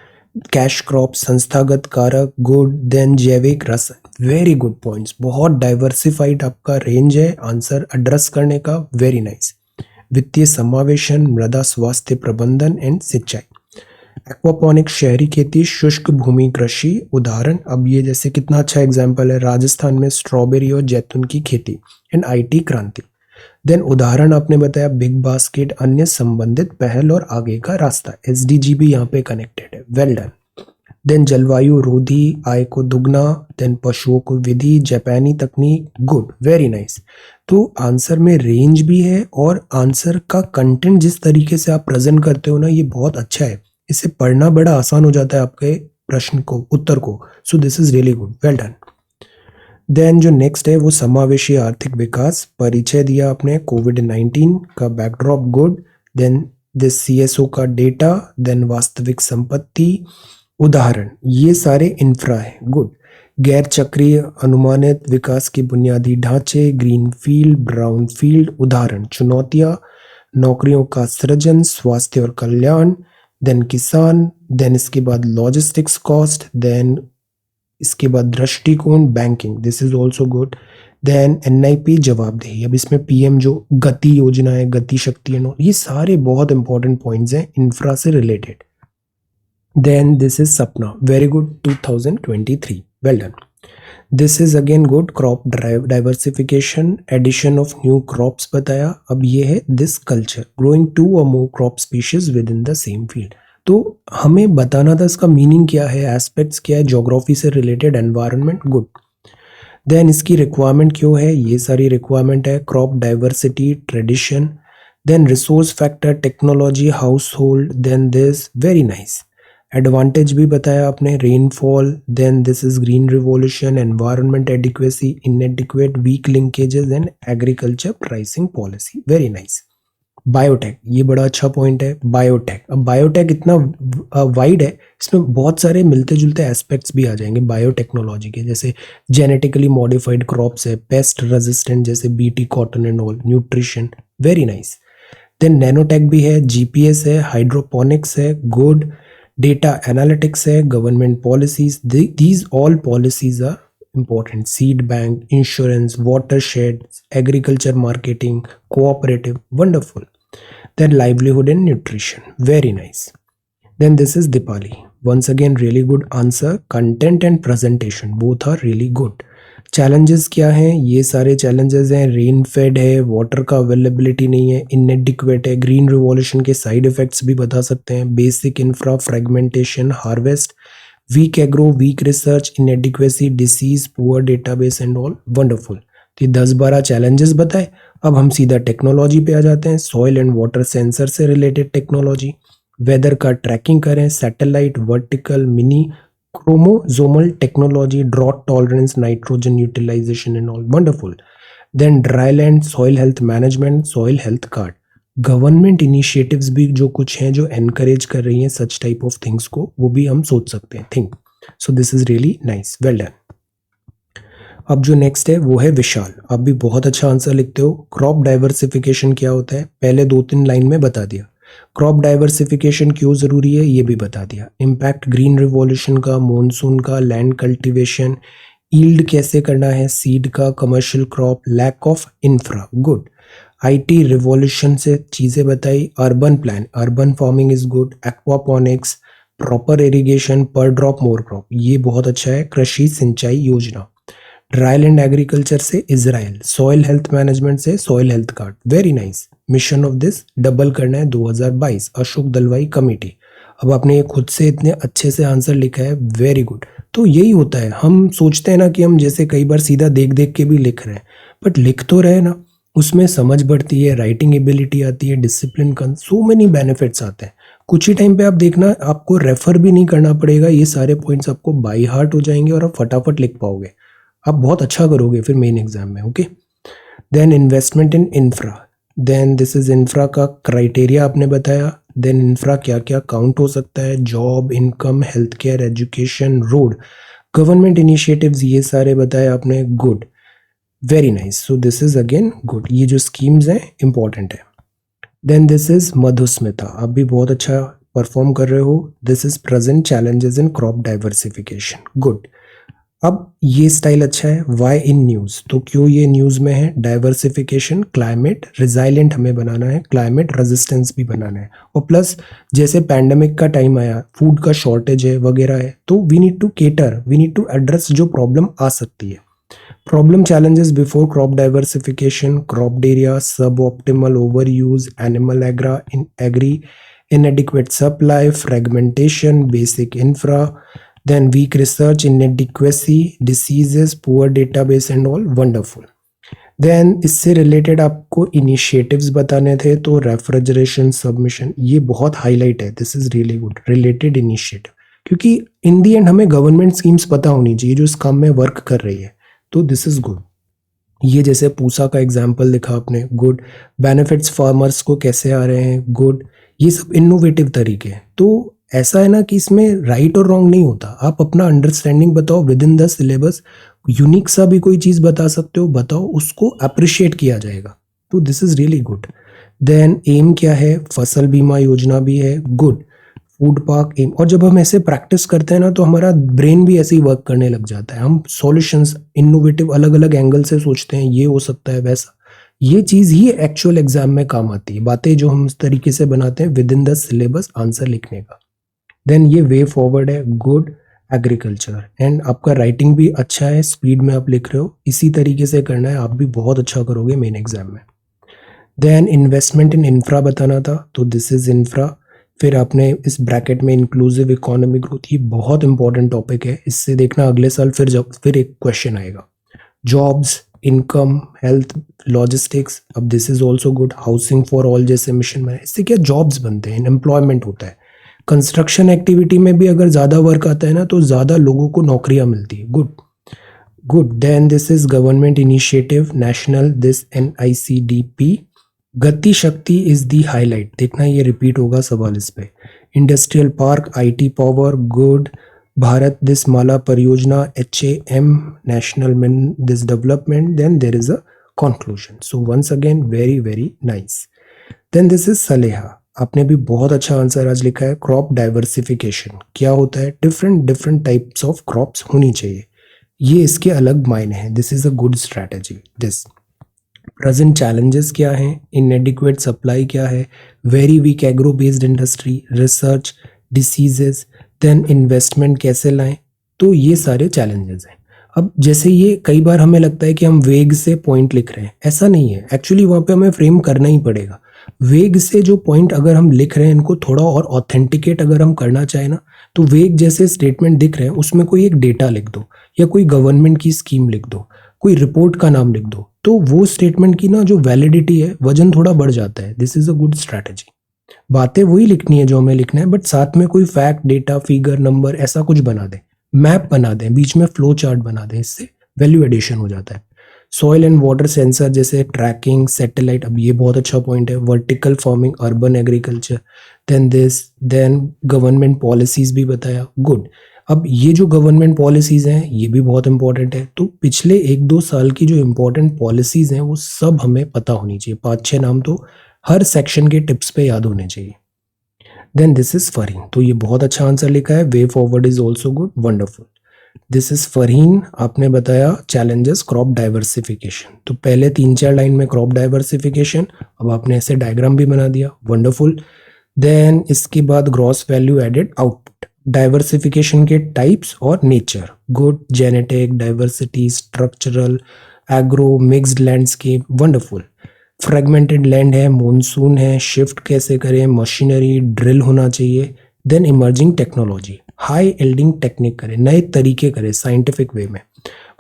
Cash crops, संस्थागत कारक। गुड। देन जैविक रसायन। वेरी गुड पॉइंट्स, बहुत डाइवर्सिफाइड आपका रेंज है आंसर एड्रेस करने का। Very nice. वित्तीय समावेशन, मृदा स्वास्थ्य प्रबंधन एंड सिंचाई। एक्वापॉनिक, शहरी खेती, शुष्क भूमि कृषि। उदाहरण, अब ये जैसे कितना अच्छा एग्जाम्पल है, राजस्थान में स्ट्रॉबेरी और जैतून की खेती। एंड IT क्रांति। देन उदाहरण आपने बताया बिग बास्केट, अन्य संबंधित पहल और आगे का रास्ता। SDG भी यहाँ पे कनेक्टेड है। Well done. देन जलवायु रोधी, आय को दुगना। देन पशुओं को विधि, जापानी तकनीक। Good, very nice. तो आंसर में रेंज भी है और आंसर का कंटेंट जिस तरीके से आप प्रेजेंट करते हो ना, ये बहुत अच्छा है। इसे पढ़ना बड़ा आसान हो जाता है आपके प्रश्न को, उत्तर को। So this is really good, well done. Then जो नेक्स्ट है वो समावेशी आर्थिक विकास, परिचय दिया आपने कोविड-19 का backdrop. Good. Then this CSO का डेटा, देन वास्तविक संपत्ति। उदाहरण, ये सारे इंफ्रा है। गुड। गैर चक्रीय अनुमानित विकास के बुनियादी ढांचे, ग्रीन फील्ड, ब्राउन फील्ड। उदाहरण, चुनौतियां, नौकरियों का सृजन, स्वास्थ्य और कल्याण। देन किसान। देन इसके बाद लॉजिस्टिक्स कॉस्ट। देन इसके बाद दृष्टिकोण, banking. This is also good. Then NIP जवाबदेही, अब इसमें पीएम जो गति योजना है, गति शक्ति एंड ये सारे बहुत इंपॉर्टेंट पॉइंट्स हैं इंफ्रा से related. Then this is Sapna, very good 2023, well done. This is again good, crop diversification, addition of new crops बताया. अब ये है this culture, growing 2 or more crop species within the same field. तो हमें बताना था इसका मीनिंग क्या है, एस्पेक्ट्स क्या है, ज्योग्राफी से रिलेटेड, एनवायरनमेंट, गुड. देन इसकी रिक्वायरमेंट क्यों है, ये सारी रिक्वायरमेंट है, crop diversity, tradition, then resource factor, technology, household, then this, very nice. Advantage भी बताया आपने, rainfall, then this is green revolution, environment adequacy, inadequate, weak linkages and agriculture pricing policy, very nice. Biotech, ये बड़ा अच्छा point है, biotech. अब biotech इतना wide है, इसमें बहुत सारे मिलते जुलते एस्पेक्ट्स भी आ जाएंगे बायोटेक्नोलॉजी के, जैसे जेनेटिकली मॉडिफाइड क्रॉप्स है, पेस्ट रेजिस्टेंट जैसे BT cotton and all, nutrition, very nice. Then nanotech भी है, जीपीएस है, हाइड्रोपोनिक्स है, गुड. डेटा एनालिटिक्स है, government policies, these all policies are important. Seed bank, insurance, watershed, agriculture marketing, cooperative, wonderful. Then livelihood and nutrition, very nice. Then this is Dipali, once again really good answer. Content and presentation both are really good. Challenges क्या हैं, ये सारे challenges हैं, rain fed है, water का availability नहीं है, inadequate है, ग्रीन रिवॉल्यूशन के साइड इफेक्ट्स भी बता सकते हैं, basic infra, fragmentation, harvest, weak agro, weak research, inadequacy, disease, poor database and all, wonderful. तो ये 10-12 चैलेंजेस बताए. अब हम सीधा टेक्नोलॉजी पे आ जाते हैं. सॉइल एंड वाटर सेंसर से रिलेटेड टेक्नोलॉजी, वेदर का ट्रैकिंग करें, satellite, vertical, mini, chromosomal technology, drought tolerance, nitrogen utilization and all, wonderful. Then dryland, soil health management, soil health card. Government initiatives भी जो कुछ हैं जो एनकरेज कर रही हैं सच टाइप ऑफ थिंग्स को, वो भी हम सोच सकते हैं, think. So this is really nice, well done. अब जो नेक्स्ट है वो है विशाल, आप भी बहुत अच्छा आंसर लिखते हो. क्रॉप डाइवर्सिफिकेशन क्या होता है, पहले 2-3 लाइन में बता दिया. क्रॉप डाइवर्सिफिकेशन क्यों जरूरी है ये भी बता दिया. इम्पैक्ट ग्रीन रिवॉल्यूशन का, मॉनसून का, लैंड कल्टीवेशन, ईल्ड कैसे करना है, सीड का, commercial crop, lack of infra, good. IT revolution से चीज़ें बताई. Urban plan, urban farming is good. Aquaponics, proper irrigation, per drop more crop, ये बहुत अच्छा है. कृषि सिंचाई योजना. ड्राईलैंड एग्रीकल्चर से इजराइल, सॉइल हेल्थ मैनेजमेंट से soil health card, very nice. Mission of this double करना है 2022, अशोक दलवाई कमेटी. अब आपने ये खुद से इतने अच्छे से आंसर लिखा है, वेरी गुड. तो यही होता है, हम सोचते हैं ना कि हम जैसे कई बार सीधा देख देख के भी लिख रहे हैं, बट लिख तो रहे ना, उसमें समझ बढ़ती है, राइटिंग एबिलिटी आती है, डिसिप्लिन का, सो मेनी बेनिफिट्स आते हैं. कुछ ही टाइम पे आप देखना, आपको रेफर भी नहीं करना पड़ेगा, ये सारे पॉइंट्स आपको बाय हार्ट हो जाएंगे और आप फटाफट लिख पाओगे. आप बहुत अच्छा करोगे फिर मेन एग्जाम में, okay. Then investment in infra, then this is infra का क्राइटेरिया आपने बताया. देन इंफ्रा क्या क्या काउंट हो सकता है, job, income, health care, education, road, government initiatives, ये सारे बताए आपने, good, very nice. So this is again good, ये जो स्कीम्स हैं इंपॉर्टेंट है. देन दिस इज मधुस्मिता, आप भी बहुत अच्छा परफॉर्म कर रहे हो. This is present challenges in crop diversification, good. अब ये स्टाइल अच्छा है. वाई इन न्यूज, तो क्यों ये न्यूज में है. डाइवर्सिफिकेशन, क्लाइमेट रिजाइलेंट हमें बनाना है, क्लाइमेट रेजिस्टेंस भी बनाना है, और प्लस जैसे पैंडेमिक का टाइम आया, फूड का शॉर्टेज है वगैरह है, तो we need to cater, we need to address जो प्रॉब्लम आ सकती है. Problem challenges before crop diversification, crop area, suboptimal overuse, animal agri, inadequate supply, fragmentation, basic infra, then weak research, inadequacy, diseases, poor database and all, wonderful. Then इससे related आपको initiatives बताने थे, तो refrigeration submission, ये बहुत highlight है, this is really good, related initiative, क्योंकि in the end हमें गवर्नमेंट स्कीम्स पता होनी चाहिए जो इस काम में वर्क कर रही है, तो दिस इज गुड. ये जैसे पूसा का एग्जाम्पल लिखा आपने, गुड. बेनिफिट्स फार्मर्स को कैसे आ रहे हैं, गुड. ये सब इनोवेटिव तरीके हैं. तो ऐसा है ना कि इसमें राइट और रॉन्ग नहीं होता, आप अपना अंडरस्टैंडिंग बताओ with in the syllabus, unique सा भी कोई चीज़ बता सकते हो, बताओ, उसको अप्रिशिएट किया जाएगा, तो this is really good. Then एम क्या है, फसल बीमा योजना भी है, गुड. Food park M. और जब हम ऐसे प्रैक्टिस करते हैं ना तो हमारा ब्रेन भी ऐसे ही वर्क करने लग जाता है, हम सॉल्यूशंस इनोवेटिव अलग अलग एंगल से सोचते हैं, ये हो सकता है वैसा। ये चीज़ ही एक्चुअल एग्जाम में काम आती है, बातें जो हम इस तरीके से बनाते हैं with in the syllabus answer लिखने का। देन ये वे फॉरवर्ड है, गुड एग्रीकल्चर। एंड आपका राइटिंग भी अच्छा है, स्पीड में आप लिख रहे हो, इसी तरीके से करना है, आप भी बहुत अच्छा करोगे मेन एग्जाम में। देन इन्वेस्टमेंट इन इंफ्रा बताना था, तो दिस इज इंफ्रा। फिर आपने इस ब्रैकेट में इंक्लूसिव इकोनॉमिक ग्रोथ, ये बहुत इंपॉर्टेंट टॉपिक है, इससे देखना अगले साल फिर एक क्वेश्चन आएगा। जॉब्स, इनकम, हेल्थ, लॉजिस्टिक्स, अब this is also good. Housing for all जैसे मिशन में, इससे क्या जॉब्स बनते हैं, एम्प्लॉयमेंट होता है। कंस्ट्रक्शन एक्टिविटी में भी अगर ज़्यादा वर्क आता है ना तो ज़्यादा लोगों को नौकरियां मिलती है, good good. Then this is government initiative national, this NICDP। Gati Shakti is the highlight, देखना ये रिपीट होगा सवाल इस पे। Industrial park, IT power, good. Bharat this माला परियोजना, HAM national min this development. Then there is a conclusion. So once again very very nice. Then this is Saleha, आपने भी बहुत अच्छा आंसर आज लिखा है। क्रॉप डाइवर्सिफिकेशन क्या होता है, different different types of crops होनी चाहिए, ये इसके अलग मायने हैं। This is a good strategy. This present challenges क्या हैं, इनएडिक्वेट सप्लाई क्या है, very weak agro based industry, research, diseases, then investment कैसे लाएं, तो ये सारे चैलेंजेस हैं। अब जैसे ये कई बार हमें लगता है कि हम वेग से पॉइंट लिख रहे हैं, ऐसा नहीं है, एक्चुअली वहाँ पे हमें फ्रेम करना ही पड़ेगा। वेग से जो पॉइंट अगर हम लिख रहे हैं इनको थोड़ा और ऑथेंटिकेट अगर हम करना चाहें ना, तो वेग जैसे स्टेटमेंट दिख रहे हैं उसमें कोई एक डेटा लिख दो, या कोई गवर्नमेंट की स्कीम लिख दो, कोई रिपोर्ट का नाम लिख दो, तो वो स्टेटमेंट की ना जो वैलिडिटी है, वजन थोड़ा बढ़ जाता है। This is a good strategy. बातें वही लिखनी है जो हमें लिखना है, बट साथ में कोई फैक्ट, डेटा, फिगर, नंबर ऐसा कुछ बना दें, मैप बना दें, बीच में फ्लो चार्ट बना दें, इससे वैल्यू एडिशन हो जाता है। सॉइल एंड वाटर सेंसर जैसे ट्रैकिंग, सैटेलाइट, अब ये बहुत अच्छा पॉइंट है। Vertical farming, urban agriculture, then government policies भी बताया, गुड। अब ये जो गवर्नमेंट पॉलिसीज हैं ये भी बहुत इंपॉर्टेंट है, तो पिछले 1-2 साल की जो इंपॉर्टेंट पॉलिसीज हैं वो सब हमें पता होनी चाहिए, 5-6 नाम तो हर सेक्शन के टिप्स पे याद होने चाहिए। देन दिस इज फरहीन, तो ये बहुत अच्छा आंसर लिखा है। Way forward is also good, wonderful. This is Farheen, आपने बताया चैलेंजेस क्रॉप डाइवर्सिफिकेशन, तो पहले 3-4 लाइन में क्रॉप डाइवर्सिफिकेशन, अब आपने ऐसे डायग्राम भी बना दिया, वंडरफुल। देन इसके बाद gross value added output, diversification के टाइप्स और nature, good. Genetic diversity, structural, agro, mixed landscape, wonderful. Fragmented land है, मॉनसून है, शिफ्ट कैसे करें, मशीनरी, ड्रिल होना चाहिए। Then emerging technology, high yielding technique करें, नए तरीके करें साइंटिफिक वे में।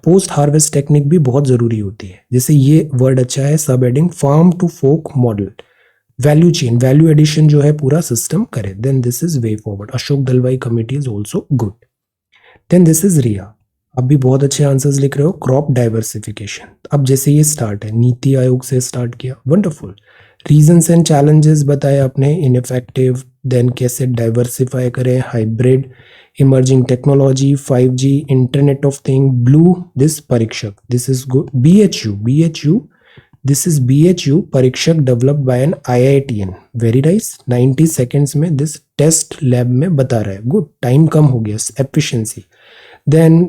पोस्ट हार्वेस्ट टेक्निक भी बहुत जरूरी होती है, जैसे ये वर्ड अच्छा है, सब adding, farm to fork model, value chain, value addition जो है पूरा सिस्टम करे। Then this is way forward, Ashok Dalwai committee is also good. Then this is Riya, अब भी बहुत अच्छे आंसर्स लिख रहे हो। क्रॉप डाइवर्सिफिकेशन, अब जैसे ये स्टार्ट है, नीति आयोग से स्टार्ट किया, वंडरफुल। रीजंस एंड चैलेंजेस बताए आपने, इनइफेक्टिव, देन कैसे डाइवर्सिफाई करें, hybrid, emerging technology, 5G, internet of thing, blue, this Parikshak, this is good. BHU, this is BHU Parikshak developed by an IITian, very nice. 90 seconds में this test lab में बता रहा है, good, time कम हो गया, एफिशिएंसी। देन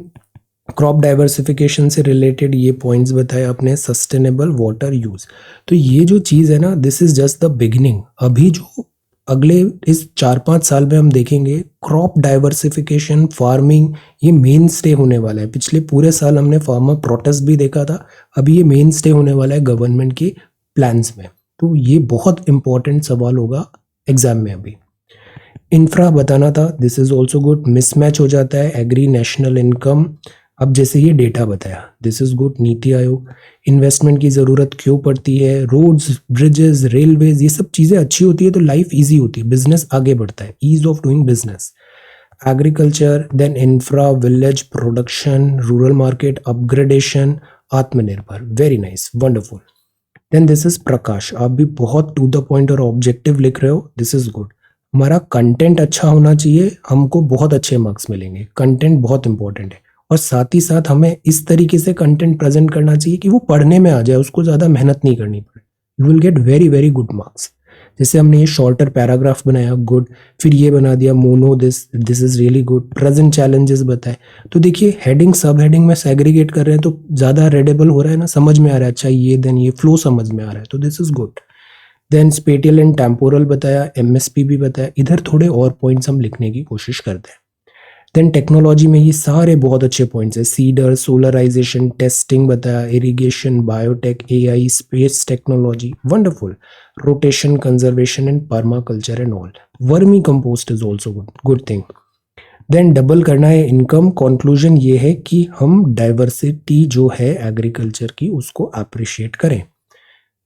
क्रॉप डाइवर्सिफिकेशन से related ये पॉइंट्स बताए आपने, सस्टेनेबल वाटर यूज, तो ये जो चीज़ है ना, this is just the beginning. अभी जो अगले इस 4-5 साल में हम देखेंगे क्रॉप डाइवर्सिफिकेशन, फार्मिंग, ये मेन स्टे होने वाला है। पिछले पूरे साल हमने फार्मर प्रोटेस्ट भी देखा था, अभी ये मेन स्टे होने वाला है गवर्नमेंट के प्लान्स में, तो ये बहुत इंपॉर्टेंट सवाल होगा एग्जाम में। अभी इंफ्रा बताना था, this is also good. Mismatch हो जाता है, एग्री, नेशनल इनकम, अब जैसे ये डेटा बताया, this is good. NITI Aayog, investment की ज़रूरत क्यों पड़ती है, रोड्स, ब्रिजेस, रेलवेज, ये सब चीज़ें अच्छी होती है तो लाइफ इजी होती है, बिजनेस आगे बढ़ता है, ease of doing business. Agriculture, then infra, village, production, rural market, upgradation, Atmanirbhar, very nice, wonderful. Then this is Prakash, आप भी बहुत टू द पॉइंट और ऑब्जेक्टिव लिख रहे हो, दिस इज गुड। हमारा कंटेंट अच्छा होना चाहिए, हमको बहुत अच्छे मार्क्स मिलेंगे, कंटेंट बहुत इंपॉर्टेंट है, और साथ ही साथ हमें इस तरीके से कंटेंट प्रेजेंट करना चाहिए कि वो पढ़ने में आ जाए, उसको ज़्यादा मेहनत नहीं करनी पड़े, you will get very very good marks. जैसे हमने ये शॉर्टर पैराग्राफ बनाया, गुड, फिर ये बना दिया mono this is really good, present challenges बताए। तो देखिए हेडिंग सब हेडिंग में सेग्रीगेट कर रहे हैं तो ज़्यादा रीडेबल हो रहा है ना, समझ में आ रहा है, अच्छा ये देन ये फ्लो समझ में आ रहा है, तो this is good. Then spatial and temporal बताया, एमएसपी भी बताया, इधर थोड़े और पॉइंट्स हम लिखने की कोशिश करते हैं। देन टेक्नोलॉजी में ये सारे बहुत अच्छे पॉइंट्स है, सीडर, सोलराइजेशन, टेस्टिंग बताया, irrigation, biotech, AI, space technology, wonderful, rotation, conservation and permaculture and all, vermi compost is also good thing. Then double करना है इनकम, कंक्लूजन ये है कि हम डाइवर्सिटी जो है एग्रीकल्चर की उसको अप्रिशिएट करें।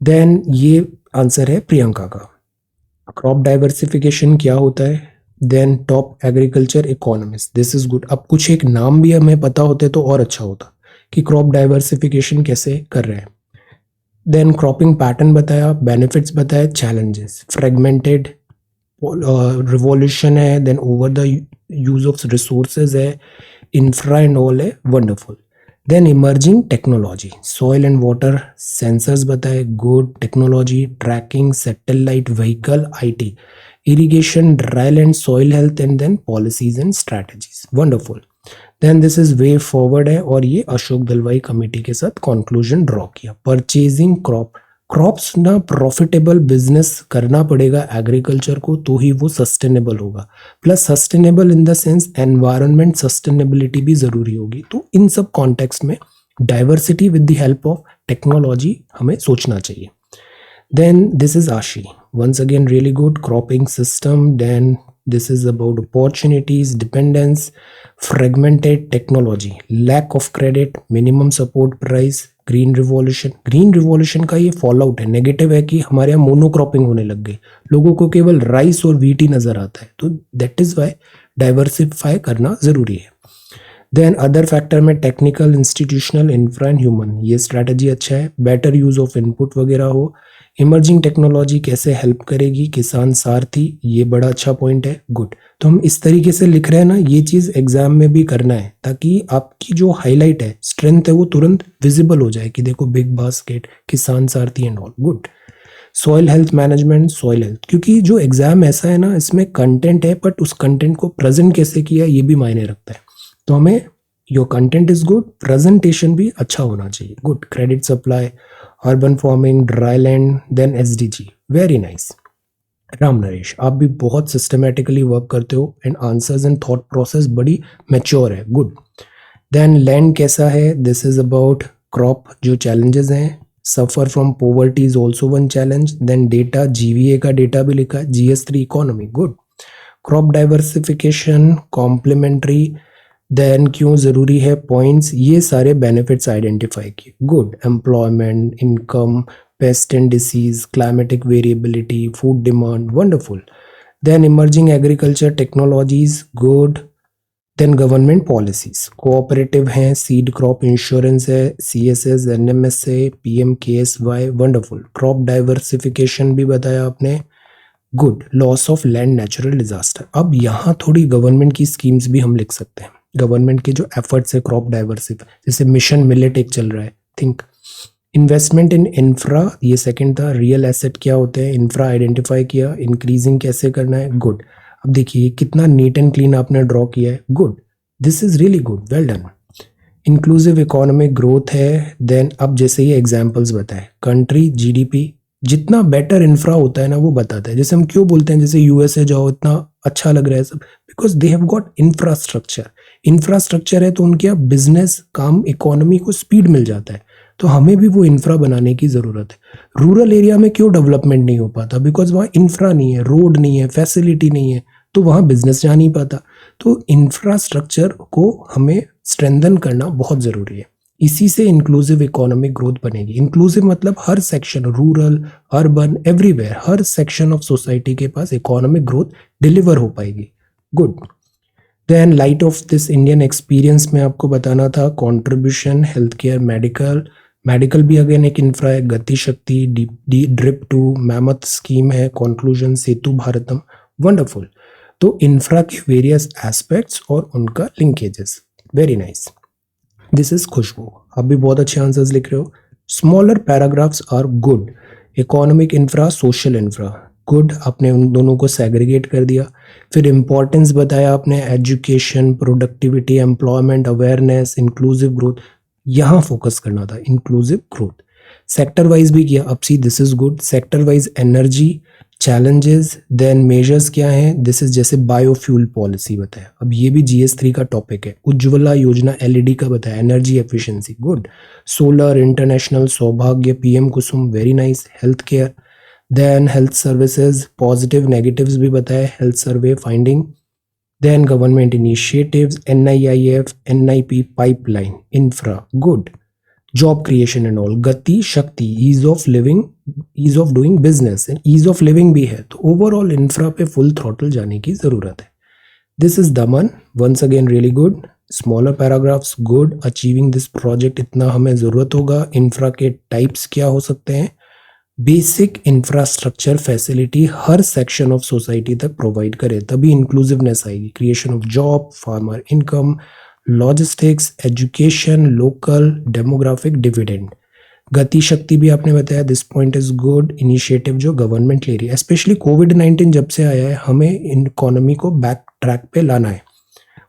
देन ये आंसर है प्रियंका का। क्रॉप डाइवर्सिफिकेशन क्या होता है, then top agriculture economist, this is good. अब कुछ एक नाम भी हमें पता होते तो और अच्छा होता कि क्रॉप डाइवर्सिफिकेशन कैसे कर रहे हैं। देन क्रॉपिंग पैटर्न बताया, बेनिफिट्स बताया, चैलेंजेस, फ्रेगमेंटेड रिवॉल्यूशन है, then over the use of resources है, इंफ्रा एंड ऑल है, wonderful. Then emerging technology, soil and water sensors बताए, good, technology, tracking, satellite vehicle, IT, irrigation, dry land, soil health and then policies and strategies, wonderful. Then this is way forward है और ये Ashok Dalwai committee के साथ conclusion draw किया। Purchasing crops ना profitable business करना पड़ेगा एग्रीकल्चर को तो ही वो सस्टेनेबल होगा, plus sustainable in the sense environment sustainability भी जरूरी होगी। तो इन सब कॉन्टेक्स्ट में diversity with the help of technology हमें सोचना चाहिए। Then this is Ashi. Once again, really good cropping system. Then this is about opportunities, dependence, fragmented technology, lack of credit, minimum support price, green revolution. Green revolution का ये fallout है, negative है कि हमारे यहाँ मोनोक्रॉपिंग होने लग गई, लोगों को केवल राइस और व्हीट ही नजर आता है, तो दैट इज वाई डाइवर्सिफाई करना जरूरी है। देन अदर फैक्टर में technical, institutional, infra and human, ये स्ट्रैटेजी अच्छा है, बेटर यूज ऑफ इनपुट वगैरह हो। इमर्जिंग टेक्नोलॉजी कैसे हेल्प करेगी, किसान सारथी, ये बड़ा अच्छा पॉइंट है, गुड। तो हम इस तरीके से लिख रहे हैं ना, ये चीज एग्जाम में भी करना है ताकि आपकी जो हाईलाइट है, स्ट्रेंथ है, वो तुरंत विजिबल हो जाए कि देखो बिग बास्केट, किसान सारथी and all, good. Soil health management, soil health, क्योंकि जो एग्जाम ऐसा है ना, इसमें कंटेंट है बट उस कंटेंट को प्रेजेंट कैसे किया ये भी मायने रखता है। तो हमें your content is good, presentation भी अच्छा होना चाहिए, good. Credit supply, urban farming, dry land, then SDG, very nice. Ram Naresh, आप भी बहुत सिस्टमेटिकली वर्क करते हो and answers and thought process बड़ी मैच्योर है, गुड। देन लैंड कैसा है, दिस इज अबाउट क्रॉप जो चैलेंजेस हैं, suffer from poverty is also one challenge. Then data, GVA का डेटा भी लिखा है, जीएस3 economy, good. Crop diversification, complementary, then क्यों जरूरी है, पॉइंट्स, ये सारे बेनिफिट्स आइडेंटिफाई किए, good. Employment, income, pest and disease, climatic variability, food demand, wonderful. Then emerging agriculture technologies, good. Then government policies, cooperative हैं, सीड क्रॉप इंश्योरेंस है, CSS, NMS है, PMKSY, wonderful. Crop diversification भी बताया आपने, good. Loss of land, natural disaster, अब यहाँ थोड़ी government की स्कीम्स भी हम लिख सकते हैं, गवर्नमेंट के जो एफर्ट्स है क्रॉप डाइवर्सिफाई, जैसे मिशन मिलेट एक चल रहा है, थिंक। इन्वेस्टमेंट इन इंफ्रा, ये सेकंड था। रियल एसेट क्या होते हैं, इंफ्रा आइडेंटिफाई किया, इंक्रीजिंग कैसे करना है, गुड। अब देखिए कितना नीट एंड क्लीन आपने ड्रॉ किया है, good, this is really good, well done. Inclusive economic growth है, देन अब जैसे ये एग्जाम्पल्स बताए, कंट्री जीडीपी, जितना बेटर इंफ्रा होता है ना वो बताता है। जैसे हम क्यों बोलते हैं जैसे यूएसए जाओ इतना अच्छा लग रहा है सब, because they have got infrastructure. Infrastructure है तो उनके यहाँ बिजनेस, काम, इकोनॉमी को स्पीड मिल जाता है, तो हमें भी वो इंफ्रा बनाने की जरूरत है। रूरल एरिया में क्यों डेवलपमेंट नहीं हो पाता, बिकॉज वहाँ इंफ्रा नहीं है, रोड नहीं है, फैसिलिटी नहीं है, तो वहाँ बिजनेस जा नहीं पाता। तो इंफ्रास्ट्रक्चर को हमें स्ट्रेंथन करना बहुत जरूरी है, इसी से इंक्लूसिव इकोनॉमिक ग्रोथ बनेगी। इंक्लूसिव मतलब हर सेक्शन, रूरल, अर्बन, एवरीवेयर, हर सेक्शन ऑफ सोसाइटी के पास इकोनॉमिक ग्रोथ डिलीवर हो पाएगी, good. Then light of this Indian experience में आपको बताना था, कंट्रीब्यूशन, हेल्थ केयर, मेडिकल भी अगेन एक इंफ्रा है, Gati Shakti, drip two, mammoth scheme है, कंक्लूजन, सेतु भारतम, वंडरफुल। तो इंफ्रा के वेरियस एस्पेक्ट्स और उनका linkages, very nice. This is खुशबू, आप भी बहुत अच्छे आंसर्स लिख रहे हो। Smaller paragraphs are good, economic infra, social infra, good, आपने उन दोनों को सेग्रीगेट कर दिया। फिर इंपॉर्टेंस बताया आपने, education, productivity, employment, awareness, inclusive growth, यहाँ फोकस करना था, इंक्लूसिव ग्रोथ। सेक्टर वाइज भी किया, अब see this is good. Sector wise energy, challenges, then measures क्या हैं, दिस इज जैसे बायोफ्यूल पॉलिसी बताया, अब ये भी GS3 का टॉपिक है। उज्ज्वला योजना LED का बताया, energy efficiency, good. Solar, international Saubhagya, PM Kusum, very nice. Health care, then health services, positive negatives भी बताया, health survey finding, then government initiatives, NIIF, NIP, pipeline, infra, good. Job creation and all, Gati, Shakti, ease of living, ease of doing business, ease of living भी है, तो overall infra पे full throttle जाने की जरूरत है। This is Daman, once again really good. Smaller paragraphs, good. Achieving this project, इतना हमें जरूरत होगा। इंफ्रा के टाइप्स क्या हो सकते हैं, basic infrastructure facility her section of society तक प्रोवाइड करे, तभी इंक्लूसिवनेस आएगी। Creation of job, farmer income, logistics, education, local, demographic, dividend. गति शक्ति भी आपने बताया, this point is good. Initiative जो गवर्नमेंट ले रही है, स्पेशली कोविड-19 जब से आया है, हमें इकोनॉमी को बैक ट्रैक पे लाना है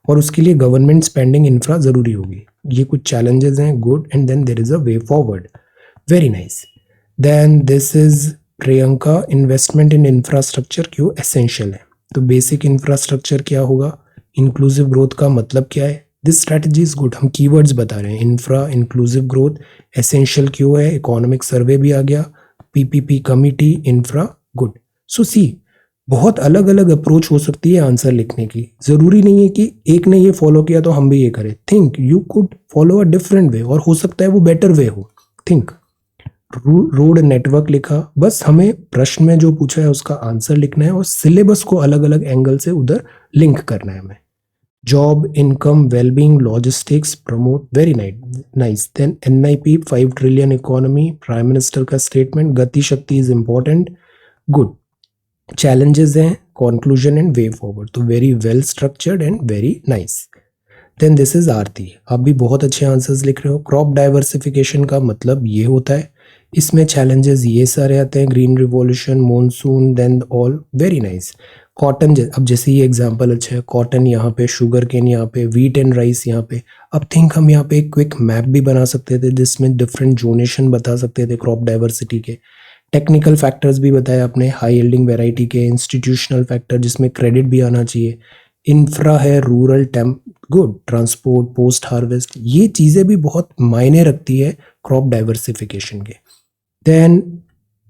और उसके लिए गवर्नमेंट स्पेंडिंग इंफ्रा जरूरी होगी। ये कुछ चैलेंजेस हैं, good. And then there is a way forward, very nice. Then this is Priyanka, investment in infrastructure क्यों एसेंशियल है, तो बेसिक इंफ्रास्ट्रक्चर क्या होगा, इंक्लूसिव ग्रोथ का मतलब क्या है, दिस स्ट्रैटेजी इज गुड। हम कीवर्ड्स बता रहे हैं, इंफ्रा, इंक्लूसिव ग्रोथ, एसेंशियल क्यों है, इकोनॉमिक सर्वे भी आ गया, PPP कमिटी, इंफ्रा, गुड। सो सी, बहुत अलग अलग अप्रोच हो सकती है आंसर लिखने की, जरूरी नहीं है कि एक ने ये फॉलो किया तो हम भी ये करें। Think, you could follow a different way और हो सकता है वो बेटर वे हो। थिंक। रोड नेटवर्क लिखा, बस हमें प्रश्न में जो पूछा है उसका आंसर लिखना है और सिलेबस को अलग अलग एंगल से उधर लिंक करना है हमें। Job, income, wellbeing, logistics, promote, very nice. Then NIP, 5 trillion economy, prime minister का statement, Gati Shakti is important, good. Challenges हैं, कंक्लूजन एंड वे फॉरवर्ड, तो very well structured and very nice. Then this is Aarti, आप भी बहुत अच्छे answers लिख रहे हो। क्रॉप डाइवर्सिफिकेशन का मतलब ये होता है, इसमें चैलेंजेस ये सारे आते हैं, green revolution, monsoon, then all, very nice. Cotton, अब जैसे ये एग्जांपल अच्छा है, कॉटन यहाँ पे, शुगर केन यहाँ पे, वीट एंड राइस यहाँ पे। अब थिंक हम यहाँ पे एक क्विक मैप भी बना सकते थे जिसमें डिफरेंट जोनेशन बता सकते थे क्रॉप डाइवर्सिटी के। टेक्निकल फैक्टर्स भी बताए आपने, हाई यील्डिंग वेराइटी के, इंस्टीट्यूशनल फैक्टर जिसमें क्रेडिट भी आना चाहिए, इंफ्रा है, rural, good, transport, post harvest, ये चीज़ें भी बहुत मायने रखती है क्रॉप डाइवर्सिफिकेशन के। देन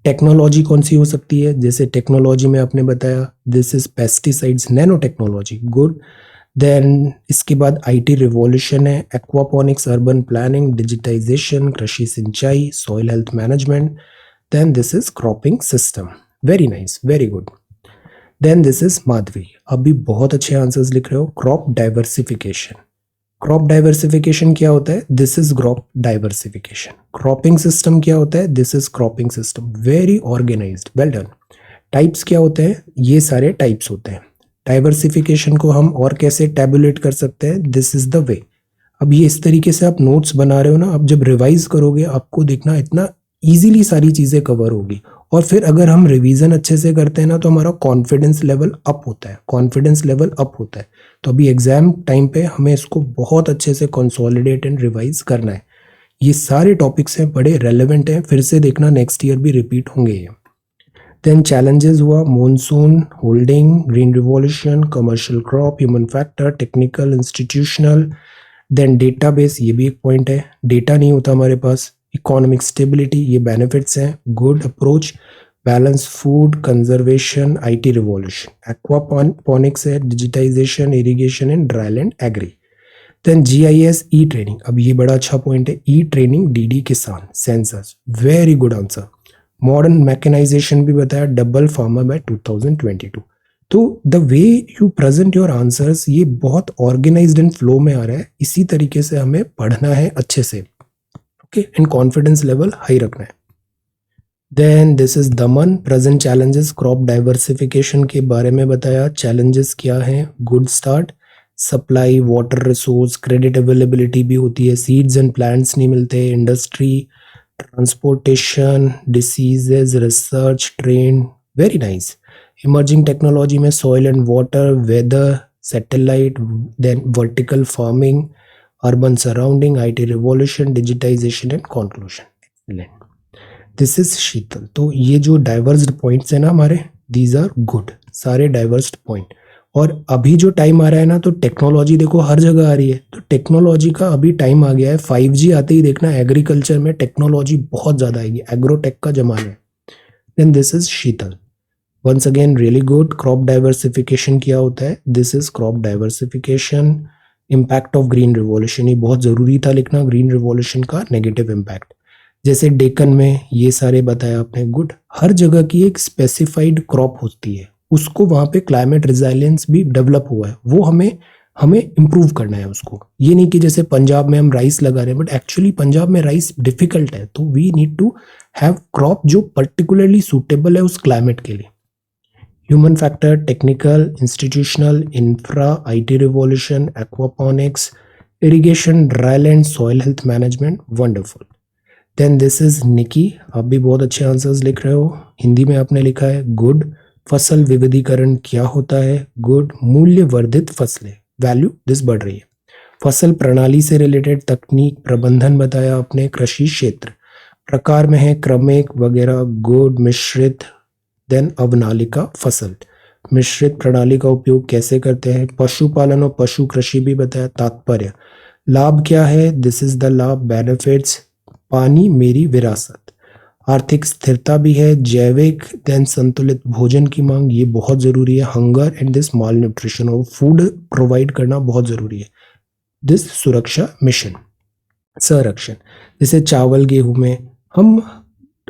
टेक्नोलॉजी कौन सी हो सकती है, जैसे टेक्नोलॉजी में आपने बताया this is pesticides, nano technology, good. Then इसके बाद IT रिवॉल्यूशन है, aquaponics, urban planning, digitisation, Krishi Sinchai, soil health management. Then this is cropping system, very nice, very good. Then this is Madhavi, अभी बहुत अच्छे आंसर्स लिख रहे हो। क्रॉप डाइवर्सिफिकेशन, क्रॉप डाइवर्सिफिकेशन क्या होता है, this is crop diversification. Cropping system क्या होता है, this is cropping system, very organised, well done. Types क्या होते हैं, ये सारे टाइप्स होते हैं। डाइवर्सिफिकेशन को हम और कैसे टैबुलेट कर सकते हैं, दिस इज द वे। अब ये इस तरीके से आप नोट्स बना रहे हो ना, अब जब रिवाइज करोगे आपको देखना इतना इजीली सारी चीजें कवर होगी, और फिर अगर हम रिवीजन अच्छे से करते हैं ना तो हमारा कॉन्फिडेंस लेवल अप होता है, कॉन्फिडेंस लेवल अप होता है। तो अभी एग्जाम टाइम पे हमें इसको बहुत अच्छे से कंसोलिडेट एंड रिवाइज करना है। ये सारे टॉपिक्स हैं, बड़े रेलेवेंट हैं, फिर से देखना, नेक्स्ट ईयर भी रिपीट होंगे ये। देन चैलेंजेस हुआ, monsoon, holding, green revolution, commercial crop, human factor, technical, institutional. Then database, ये भी एक पॉइंट है, डेटा नहीं होता हमारे पास। इकोनॉमिक स्टेबिलिटी, ये बेनिफिट्स हैं, good approach. Balance food, conservation, IT revolution, aquaponics है, digitisation, irrigation and dryland agri. Then GIS, e training, अब ये बड़ा अच्छा पॉइंट है, e training, DD Kisan, census, very good answer. Modern mechanisation भी बताया, डबल फार्मर बाय 2022। तो the way you present your answers, ये बहुत ऑर्गेनाइज्ड एंड फ्लो में आ रहा है, इसी तरीके से हमें पढ़ना है अच्छे से, okay, and confidence level high रखना है। Then this is Daman, present challenges, crop diversification के बारे में बताया, चैलेंजेस क्या हैं, good start. Supply, water resource, credit availability भी होती है, सीड्स एंड प्लांट्स नहीं मिलते, industry, transportation, diseases, research, train, very nice. Emerging technology में soil and water, weather, satellite, then vertical farming, urban surrounding, IT revolution, digitisation and conclusion. Excellent. This is शीतल। तो ये जो divorced points है ना हमारे, these are good, सारे divorced point. और अभी जो टाइम आ रहा है ना, तो टेक्नोलॉजी देखो हर जगह आ रही है, तो टेक्नोलॉजी का अभी टाइम आ गया है। 5G आते ही देखना एग्रीकल्चर में टेक्नोलॉजी बहुत ज्यादा आएगी, एग्रोटेक का जमाना है। Then this is Sheetal. Once again really good. Crop diversification क्या होता है? This is crop diversification. Impact of green revolution, ये बहुत जरूरी था लिखना, ग्रीन रिवॉल्यूशन का नेगेटिव इम्पैक्ट। जैसे डेक्कन में ये सारे बताया आपने, गुड। हर जगह की एक स्पेसिफाइड क्रॉप होती है, उसको वहां पे क्लाइमेट रिजाइलेंस भी डेवलप हुआ है, वो हमें इम्प्रूव करना है उसको। ये नहीं कि जैसे पंजाब में हम राइस लगा रहे हैं, बट एक्चुअली पंजाब में राइस डिफिकल्ट है, तो we need to have crop जो पर्टिकुलरली सूटेबल है उस क्लाइमेट के लिए। Human factor, technical, institutional, infra, IT revolution, aquaponics, irrigation, dryland, soil health management, wonderful. Then this is Nikki, आप भी बहुत अच्छे आंसर्स लिख रहे हो। हिंदी में आपने लिखा है गुड। फसल विविधीकरण क्या होता है? गुड। मूल्य वर्धित फसलें, वैल्यू दिस बढ़ रही है। फसल प्रणाली से रिलेटेड तकनीक प्रबंधन बताया आपने, कृषि क्षेत्र। प्रकार में है क्रमिक वगैरह, गुड। मिश्रित, देन अवनालिका फसल, मिश्रित प्रणाली का उपयोग कैसे करते हैं? पशुपालन और पशु कृषि भी बताया। तात्पर्य, लाभ क्या है? दिस इज द लाभ, बेनिफिट्स। पानी मेरी विरासत, आर्थिक स्थिरता भी है। जैविक, देन संतुलित भोजन की मांग, ये बहुत जरूरी है। Hunger and this mall nutrition, और फूड प्रोवाइड करना बहुत जरूरी है। दिस सुरक्षा मिशन, संरक्षण। जैसे चावल गेहूं में हम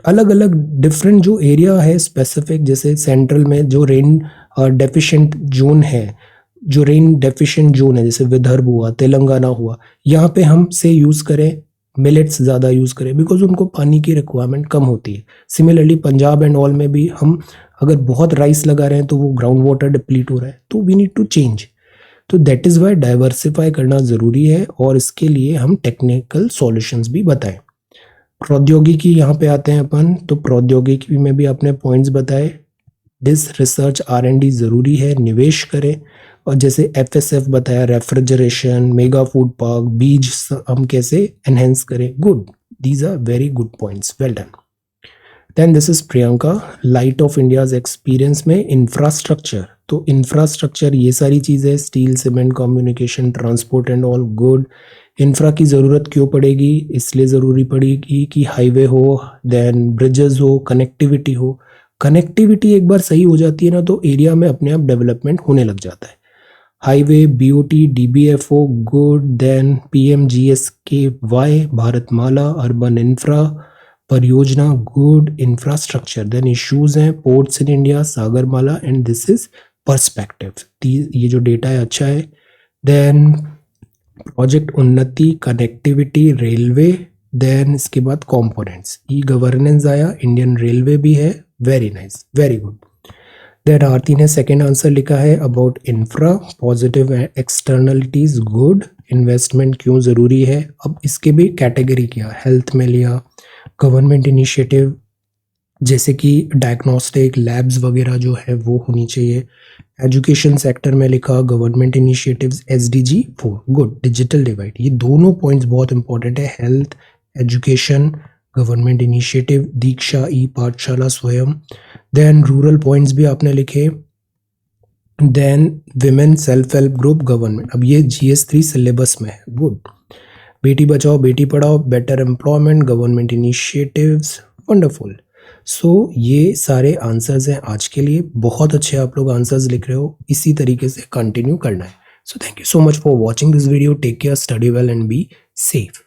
अलग अलग डिफरेंट जो एरिया है स्पेसिफिक, जैसे सेंट्रल में जो रेन डेफिशिएंट जोन है, जो रेन डेफिशिएंट जोन है, जैसे विदर्भ हुआ, तेलंगाना हुआ, यहाँ पे हम से यूज करें मिलेट्स ज़्यादा यूज करें, बिकॉज उनको पानी की रिक्वायरमेंट कम होती है। सिमिलरली पंजाब एंड ऑल में भी हम अगर बहुत राइस लगा रहे हैं तो वो ग्राउंड वाटर डिप्लीट हो रहा है, तो वी नीड टू चेंज। तो दैट इज वाई डाइवर्सिफाई करना जरूरी है, और इसके लिए हम टेक्निकल सॉल्यूशंस भी बताएं। प्रौद्योगिकी यहाँ पे आते हैं अपन, तो प्रौद्योगिकी में भी आपने पॉइंट्स बताए। डिस रिसर्च R&D जरूरी है, निवेश करें। और जैसे FSF बताया, रेफ्रिजरेशन, मेगा फूड पार्क, बीज हम कैसे एनहेंस करें, good. These are very good points, well done. Then this is Priyanka, light of India's experience में इंफ्रास्ट्रक्चर। तो इंफ्रास्ट्रक्चर ये सारी चीजें, steel, cement, communication, transport and all, good. Infra की ज़रूरत क्यों पड़ेगी? इसलिए ज़रूरी पड़ेगी कि हाईवे हो, देन ब्रिजेस हो, कनेक्टिविटी हो। कनेक्टिविटी एक बार सही हो जाती है ना, तो एरिया में अपने आप डेवलपमेंट होने लग जाता है। Highway, BOT, DBFO, good. Then PMGSKY, Bharatmala, urban infra परियोजना, गुड। इंफ्रास्ट्रक्चर, देन इश्यूज हैं, ports in India, Sagarmala, and this is perspective. ये जो डेटा है अच्छा है। Then project Unnati, connectivity, railway, then इसके बाद कंपोनेंट्स, ई गवर्नेंस आया, इंडियन रेलवे भी है, very nice, very good. Then Aarti ने सेकेंड आंसर लिखा है about infra, positive externalities, good. Investment क्यों जरूरी है? अब इसके भी कैटेगरी किया, हेल्थ में लिया, गवर्नमेंट इनिशिएटिव जैसे कि डायग्नोस्टिक लैब्स वगैरह जो है वो होनी चाहिए। एजुकेशन सेक्टर में लिखा government initiatives, SDG 4, good. Digital divide, ये दोनों पॉइंट्स बहुत इंपॉर्टेंट है, health, education, government initiative, Diksha, e Pathshala, Swayam. Then rural points भी आपने लिखे। Then women self help group, government, अब ये GS3 सिलेबस में है, गुड। बेटी Bachao Beti Padhao, better employment, government initiatives, wonderful. So ये सारे आंसर्स हैं आज के लिए। बहुत अच्छे आप लोग आंसर्स लिख रहे हो, इसी तरीके से कंटिन्यू करना है। So thank you so much for watching this video. Take care, study well and be safe.